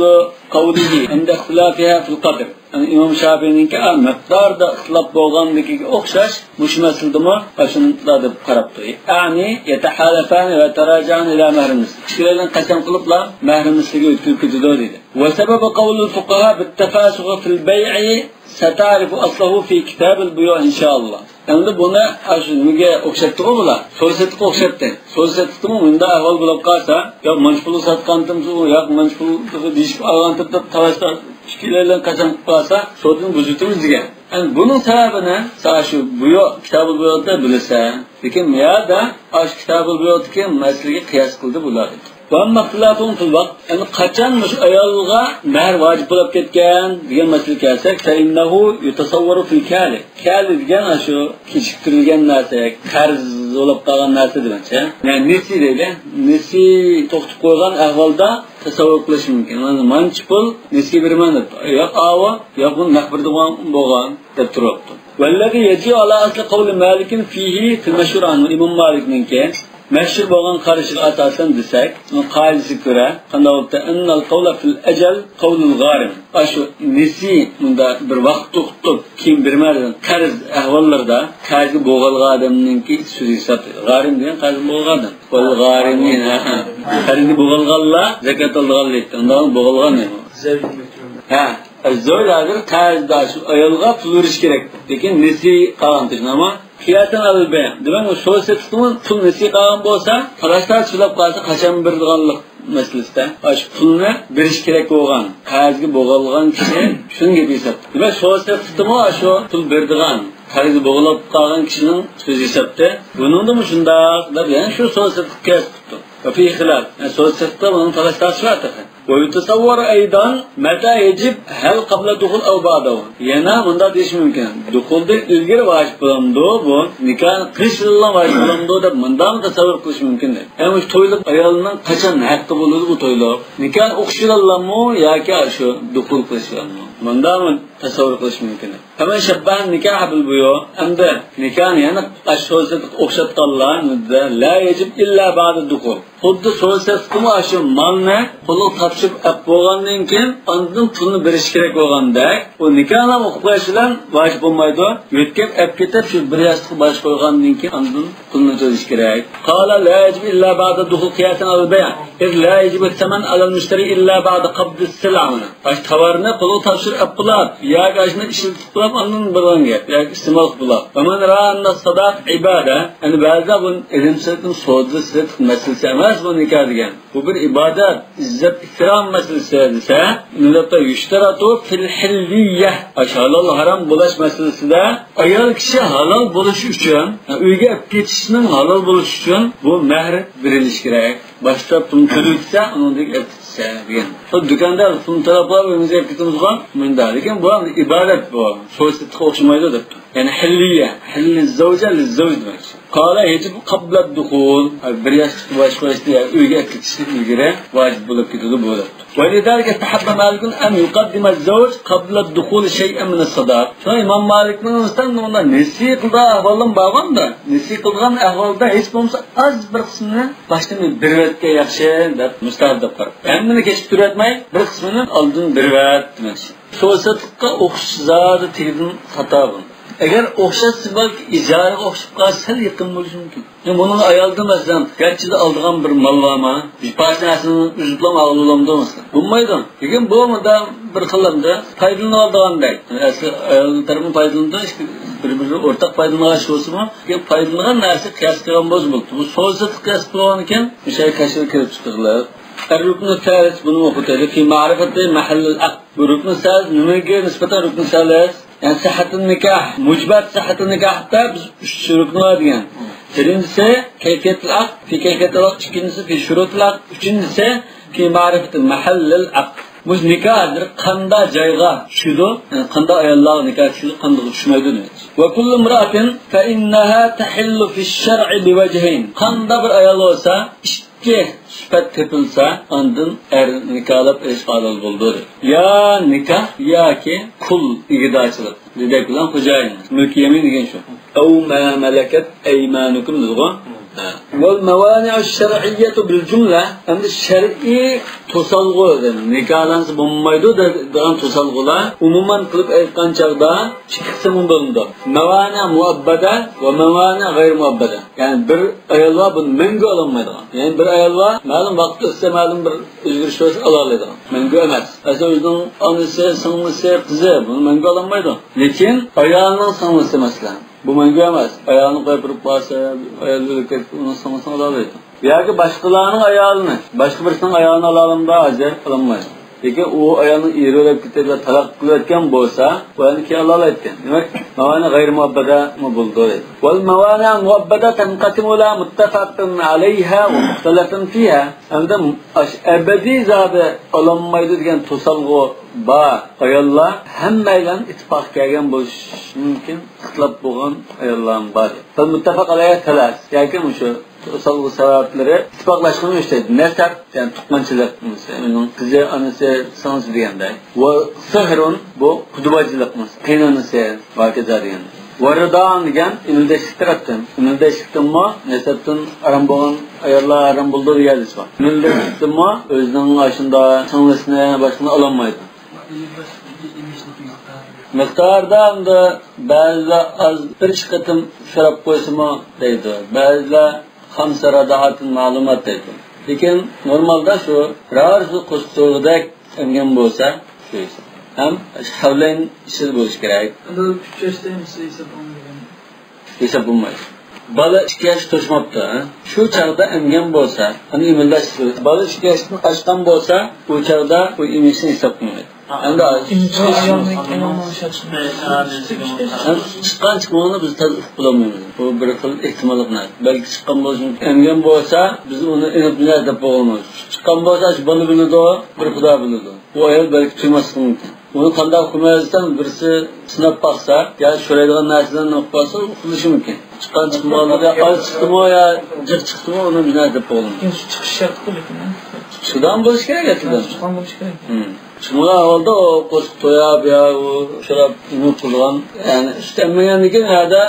قوله عند اختلافها في القدر. İmam Şafii'nin ki miqdarda ixtilof bo'lganligiga o'xshash mush masaladami shunda deb qarabdi. Ya'ni yatahalafan va tarajan ila mahrimiz. Shulardan qasam qiliblar mahrimizga o'tkazib ketadi dedi. Va sababi qawlul fuqaha bit-tafasuq fil bay'i satarifu aslahu fi kitab al-buyu' inshaalloh. Endi buni shunga o'xshatdi ular. So'zatga o'xshatdi. So'zatdimi unda ahvol bo'lib qolsa, yo manshpul satqandim, yo manshpul deyishib olgandim deb tavassul ishkilardan qachon qilsa, so'zning buzutimiz degan. Yani bunun sebebini shu buyu kitab-ul buyutda bilsa, lekin miyada ash kitab-ul buyutga masalaga qiyos qildi bular. Va maqsadun fil vaqt, yani qachon shu ayolga mehr vojib bo'lib ketgan degan masala kelsak, innahu yutasawwaru fil kali. Kali degan shu kechiktirilgan narsa, qarz bo'lib qolgan narsa demakchi. Yani nisi deydi, nisi to'xtab qo'ygan ahvolda tasavvur qilish mumkin. Mana manchi pul nisi berman deb, yo'q ava, yo'q buni naqbirda bo'lgan deb turibdi. Vallazi yaji ala asli qawli Malikin fihi fil mashhur anhu Imom Malik'ninki mashhur bo'lgan qarashga asosan desak, qoidasiga ko'ra qanday bo'lsa, innal qawla fil ajal qawlul gharim. Shu nisi bunda bir vaqt to'xtab keyin bermaydigan qarz ahvollarda qarzi bo'lgan odamninki so'zi hisob. Gharim degan qarzi bo'lgan odam. Qol g'arimin qarzi bo'lganlar zakat olganlik. Undan bo'lgan nima? Zavj hozir qarzda shu ayolga pul berish kerak. Lekin nisi qolgan ama qiyatan al-bay'. Demak, shu so'zatning pul nisi qolgan bo'lsa, talashlar chilab qolsa qachon berganlik masalasida shu pulni berish kerak bo'lgan. Qarzga bo'lgan kishi shunga hisob. Demak, shu so'zatning shu pul berdigan qarzi bo'g'ilib qolgan kishining so'zi hisobda. Buningda shunda deb, ya'ni shu so'zatga qiyos وفي خلاف سوسته من ثلاث أشياء ويتصور أيضا متى يجب هل قبل دخول أو بعده ينا من ذا إيش ممكن دخول ده الجر واجب بلندو بو نكان قش الله واجب بلندو ده من ذا تصور قش ممكن ده هم مش تويلق أيالنا قشن حق بلندو تويلق نكان أخشل الله مو يا كأشو دخول قش الله من ذا tasavvur qilish mumkin. Hemen şabban nikah bil buyo. Endi nikahni yana aşhozat o'xshatganlar la yajib illa ba'da dukhul. Xuddi so'zsizmi shu molni pulni topshib olib bo'lgandan keyin ondan pulni berish kerak bo'lganda, u nikahni o'qib qo'yish bilan vojib bo'lmaydi. Yo'tkab olib ketib shu bir yostiq bosh qo'ygandan keyin ondan pulni to'lash kerak. Qala la yajib illa ba'da dukhul qiyasan al-bay'. La yajib saman al-mushtari illa ba'da qabd as-sil'ah. Baş tovarni pulni topshirib olib qilib, yoki ashni ishlatib qilib ondan bilgan gap, yoki iste'mol qilib. Faman ra'anna sadaq ibada, yani ba'zida bu ilimsizlikning so'zi sirat masalasi emas bu nikah degan. Bu bir ibodat, izzat, ikrom masalasi desa, millatda yushtaratu fil hilliyah. Halol harom bo'lish masalasida ayol kishi halol bo'lishi uchun, uyga olib ketishning halol bo'lishi uchun bu mehr berilishi kerak. Boshqa pul to'lasa, uningdek etsa degan. Bu do'konda pul talablar o'zimizga ketimiz-ku, bunda lekin bu ibodat bu. So'zga o'xshamaydi debdi. Yani hilliye, hilli zavca lizzavj demek. Qala yecib qabla dukhul, bir yaşlı başqa işte uyga ketishlik ilgari vojib bo'lib ketadi bu. Ve lidalika tahabba Malikun an yuqaddima az-zawj qabla dukhul shay'an min as-sadaq. Şuna İmam Malikning o'zidan nesi qildi ahvolim bo'lganda, nesi qilgan ahvolda hech bo'lmasa az bir qismini boshdan birvatga yaxshi deb mustahab deb qarab. Hammani kechib turatmay, bir qismini oldin birvat demek. So'zatga o'xshash zodi tegdim xato bu. Eğer o'xshatsa balki ijaraga o'xshab qolsa yaqin bo'lishi mumkin. Bunun ayolda masalan, gerçekten aldığım bir malvama, bir parçasını üzüplem ağlılamda olmasın. Bulmaydı. Lekin bu da bir kılımda faydalanı aldığında. Aslı ayol tarafından faydalandı, birbirine ortak faydalanışı olsun mu? Faydalanan narsa kıyas kılan boz buldu. Bu soğuzda kıyas kılanırken bir şey kaşığı kirip çıkırlar. الركن الثالث bunu okutaydı. Fi ma'rifati mahallil aqd. Bu rukn salis nimaga nisbatan rukn salis? Yani sıhhatın nikah, mucibat sıhhatın nikahda biz 3 rukn var degan. Birincisi kayfiyetul aqd, fi kayfiyetul aqd, ikincisi fi shurutul aqd, üçüncüsü fi ma'rifati mahallil aqd. Bu nikahdir, qanda joyga tushadi, yani qanda ayollar nikah tushadi, qanda tushmaydi demek. Ve kullu imra'atin fa innaha tahillu fi şer'i bi wajhayn. Qanda bir ayol olsa, ikki sifat tepilsa, ondan nikahlab ish halol bo'ldi. Ya nikah yoki kul igidachilik. Dedik bilan xo'jayin, mulk yemin degan shu. Aw ma malakat aymanukum degan. Wal mawani'u ash-shar'iyyatu bil jumla, endi shar'iy to'salg'u, nikahlansa bo'lmaydi degan to'salg'ular umuman qilib aytgan chaqda ikki qism bo'lindi. Mawani muabbada va mawani g'ayr muabbada. Ya'ni bir ayollar buni menga olmaydi. Ya'ni bir ayollar ma'lum vaqtda ma'lum bir o'zgarish bo'lsa ola oladi. Menga emas. Asosan onasi, singlisi, qizi buni menga olmaydi. Lekin ayolning singlisi masalan bu menga emas. Ayolni qo'yib qo'ysa, ayollik uni singlisi oladi. Yoki boshqalarning ayolini, boshqa birisning ayolini olamda ajr qilinmaydi. Lekin u ayolning eri o'lib ketib talaq qilayotgan bo'lsa, buni kim olayotgan? Demak, mavani g'ayr muabbada bo'ldi. Wal mawani muabbada tanqasimu la muttafaqun alayha wa mukhtalafun fiha. Endi abadiy zabi olinmaydi degan to'salg'u bor. Ayollar hammadan ittifoq kelgan bo'lishi mumkin. Ixtilof bo'lgan ayollar bor. Fal muttafaq alayha talas. Yoki shu to'salg'u sabablari ittifoqlashgan ishlaydi. Nasab, ya'ni tuqqanchilik, uning qizi, onasi, singlisi deganday. Va sihrun bu qudubachilik, qiynanisi va kaza degan. Varıdan degan imildashlik tarafdan. Imildashlikdanmi nasabdan aram bo'lgan ayollar aram bo'ldi deyapsiz bor. Imildashlikdanmi o'zining ashunda singlisini boshqani ololmaydi. Miqdorda unda ba'zilar az bir qatim sharab qo'ysimi deydi. Ba'zilar xamsaradahatın ma'lumot deydi. Lekin normalda shu ra'zu qustug'idek ingan bo'lsa, shu ham havlayn ishil bo'lish kerak. Unda 3 yoshda hisob bo'lmagan. Hisob bo'lmaydi. Bola 2 yosh to'shmabdi, shu chaqda ingan bo'lsa, uni imillash, bola 2 yoshni oshgan bo'lsa, u chaqda u imishni hisob qilmaydi. Endi chiqqan chiqmog'ini biz tasdiq qilolmaymiz. Bu bir xil ehtimollik narsa. Balki chiqqan bo'lishi mumkin. Ingan bo'lsa, biz uni aniq bilib deb bo'lmaymiz. Chiqqan bo'lsa, bola biladi, bir xudo biladi. Bu ayol balki tuymasligi mumkin. Uni qanday qilmaysan, birisi sinab baqsa, yo so'raydigan narsalarni o'qisa, u qilishi mumkin. Chiqqan chiqmog'ida oz chiqdimi yo jiq chiqdimi, uni bilib deb bo'lmaymiz. Chiqish shart-ku lekin. Sudan bo'lish kerak aslida. Chiqqan bo'lish kerak. Şuna oldu o qo'shiq to'yab ya u shirab umid qilgan. Ya'ni istenmagandan hada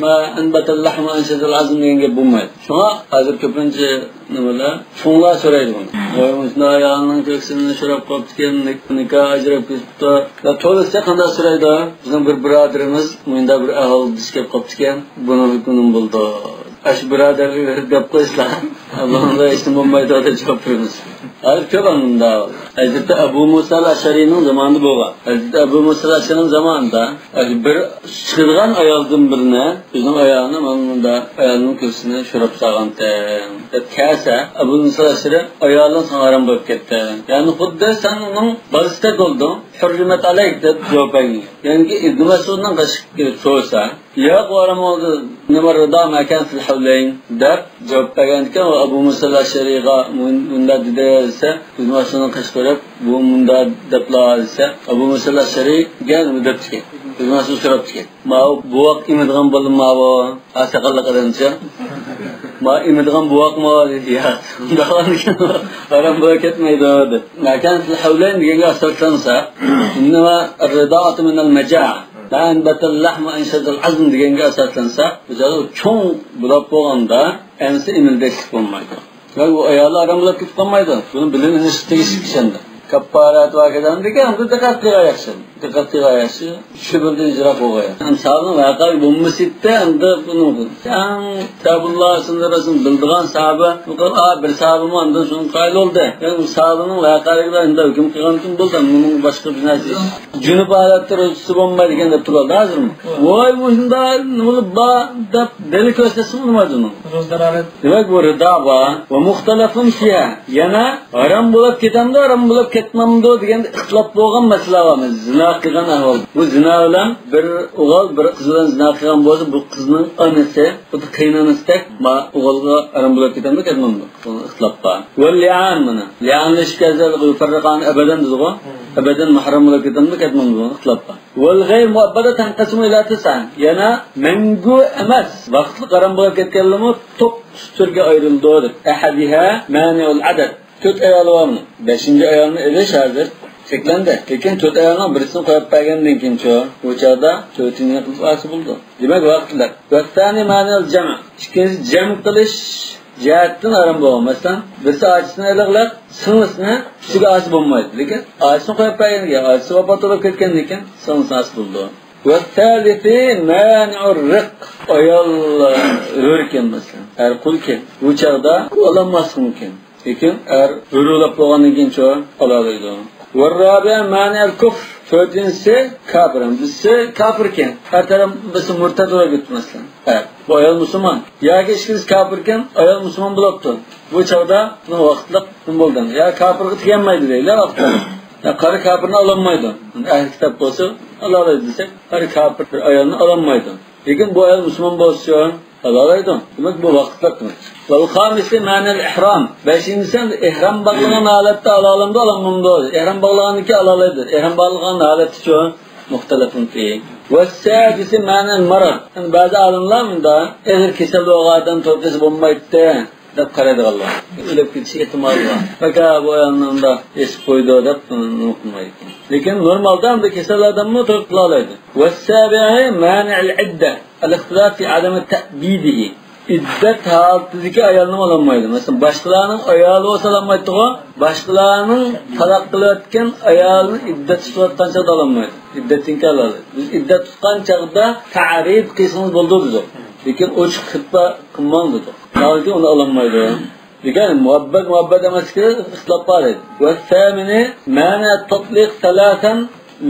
ma anbatal lahma anshadal azm deganga bo'lmaydi. Shuna hozir ko'pincha nimalar shunlar so'raydi buni. Voyimizning ayolning ko'ksini shirab qoptigan, nikoh ajrab ketibdi. Va to'g'risi qanday so'raydi? Bizning bir birodarimiz bunda bir ahol dishkab qoptigan. Buni kunim bo'ldi. Aş biraderlik deb qo'yishlar. Allohga hech nima bo'lmaydi deb javob beramiz. Hozir ko'p bunda. Hazrati Abu Musa al-Asharining zamonida bo'lgan. Hazrati Abu Musa al-Asharining zamonida bir chiqirgan ayoldan birini, bizning ayolni mana ayolning ko'ksini shurab solganda. Kasa Abu Musa al-Ashari ayolning harom bo'lib ketdi. Ya'ni xuddi sen uning balista bo'lding. Hurmat alayk deb javob bergan. Ya'ni Ibn Mas'udning qashiqqa so'sa, ya qo'ramoldi nima rido makan fil havlayn deb javob bergankan va Abu Musa al-Ashariga bunda desa, Ibn Mas'udning qashiqqa bu bunda debla desa, Abu Musa al-Ashari gan deb chiqdi. Ibn Mas'ud so'rab chiqdi. Ma bu vaqt imidgan bo'lma bu asaqallik qilgancha. Ma imidgan bu vaqt ma ya. Dağlanırken aram böyle ketmeydi dedi. Makan fil havlayn deganga asoslansa, innama ar-rida'atu min al-maja'a. Dan batal lahma anshadal azm deganga asoslansa, bizlar cho'ng bulab bo'lganda ensi imildashlik bo'lmaydi. Va bu ayollar aram bo'lib ketib qolmaydi. Buni bilinish tegishli ishanda. Kapparat vakidan degan bu diqqatli yaxshi. Diqqatli yaxshi. Shu bildi ijro qilgan. Insonning vaqo'i bo'lmasida endi buni ham Tabulloh sunnasin bildigan sahoba, bu bir sahoba undan so'ng qayl oldi. Yani sahobaning vaqo'lariga endi hukm qilgan kim bo'ldi? Buning boshqa bir narsa. Junub holatda ro'zisi bo'lmaydi degan deb turadi hozirmi? Voy bunda nima bor deb deli ko'rsatsa bo'lmaydi uni. Ro'zdarorat. Demak bu rido va muxtalafun fiha. Yana harom bo'lib ketamdi, harom bo'lib ketmamdi degan ixtilof bo'lgan masala var. Zina qilgan ahvol. Bu zina bilan bir o'g'il bir qiz bilan zina qilgan bo'lsa, bu qizning onasi, bu qaynonasidak ma o'g'ilga harom bo'lib ketamdi, ketmamdi. Bu ixtilof bor. Va li'an mana. Li'anlish kazal farqan abadan dedi. Abadan mahram bo'lib ketamdi, ketmamdi. Bu ixtilof bor. Val g'ayr muabbada tanqasimu ila tis'an. Yana mangu emas. Vaqtli harom bo'lib ketganlarmi 9 turga ayrıldı. Ahadiha mani'ul adad. 4 ayol varmi? 5-chi ayolni elish hozir cheklandi. Lekin 4 ayolning birisini qo'yib bergandan keyin bu chaqda 4-ni qilib bo'ldi. Demak vaqtlar. Vaqtani mani'ul jam'. Ikkinchi jam qilish jihatdan harom bo'lmasdan, birisi ajisini eliqlab, singlisini ustiga as bo'lmaydi. Lekin ajisini qo'yib berganiga, ajisi vafot bo'lib ketgandan keyin singlisini as bo'ldi. والثالث مانع الرق ayol o'rkin masalan qulkin bu chaqda olamasi mumkin lekin o'rlab qo'ygandan keyin oladi. والرابع مانع الكفر to'rtinchisi kafir. Bizse kafirken her taraf bizse murtad olarak gitmezler. Evet. Bu ayol Müslüman. Ya ki işkiniz kafirken ayol Müslüman buluptu. Bu çağda bu vakitlik oldu. Ya kafirlik tükenmeydi deyler vakitler. Ya karı kafirini alamaydı. Ehl kitap olsa Allah'a desek karı kafir bir ayolunu alamaydı. Lekin bu ayol Müslüman bolsa alamaydı. Demek bu vakitlik demek. Ve hamisi manel ihram. Beşincisi ihram bağlanan halette alalımda alamamda. İhram bağlananki alalaydır. İhram bağlanan haleti çoğu muhtelefin fiyi. Ve sadisi manel marar. Yani bazı alimler mi da eğer kesel oğadan topkası bulmaydı deb qaraydi Allah. O'lib ketish ehtimoli bor. Fakat bu yanında eski qo'ydi deb unutmaydi. Lekin normalda ham kasallardan mu to'p qila oladi. Va sabi'i mani'ul idda. Al-ikhtilaf fi adam ta'bidihi. İddet halatidagi ayolni olmaydi. Masalan, boshqalarning ayoli bo'lsa olmaydi-ku. Boshqalarning talaq qilayotgan ayolni iddat tutayotgan chaqda olmaydi. İddetinki oladi. Biz iddat tutgan chaqda ta'rif qilsangiz bo'ldi biz. Lekin ochiq xitba qilmaydi. Nalki onu alamaydı. Yani muhabbet emeski ıslap var edi. Ve thamini mana tatliq thalathan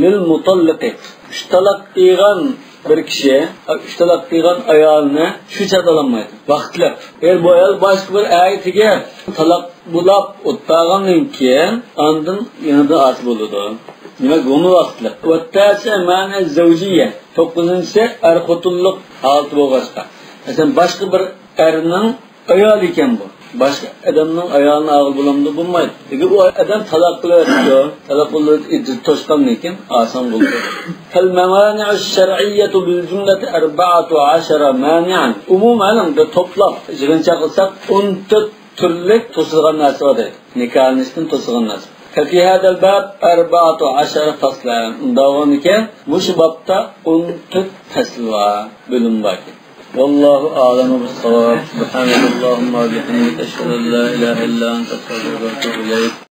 lil mutallaqi. Talaq qilgan bir kishi, talaq qilgan ayolni shu chaqda alamaydi. Vaqtlab. Eğer bu ayol boshqa bir aytiga talaq bulab o'tgandan keyin ondan yanada asıl bo'ladi. Demek bunu vaqtlab. Ve tasa mana zawjiyya. 9-si er-xotinlik holati bo'lg'achqa. Mesela başka bir erning ayol ekan bu. Başka adamning ayolini ağıl bulamda bulmaydi. Çünkü bu adam talaq qilyapti. Talaq qilib iddat to'shqandan keyin oson bo'ldi. Fal mawani'u shar'iyyatu bil jumlati 14 mani'an. Umuman da to'plab yig'incha qilsak 14 turli to'silgan narsa bor. Nikohning to'silgan narsa. ففي هذا الباب 14 فصلا. Davamike bu babda 14 fasl var, bölüm var. Vallahu a'lemu bis-savab. Subhanallahumma ve bihamdike eşhedü en la ilahe illa ente estağfiruke ve etûbü ileyk.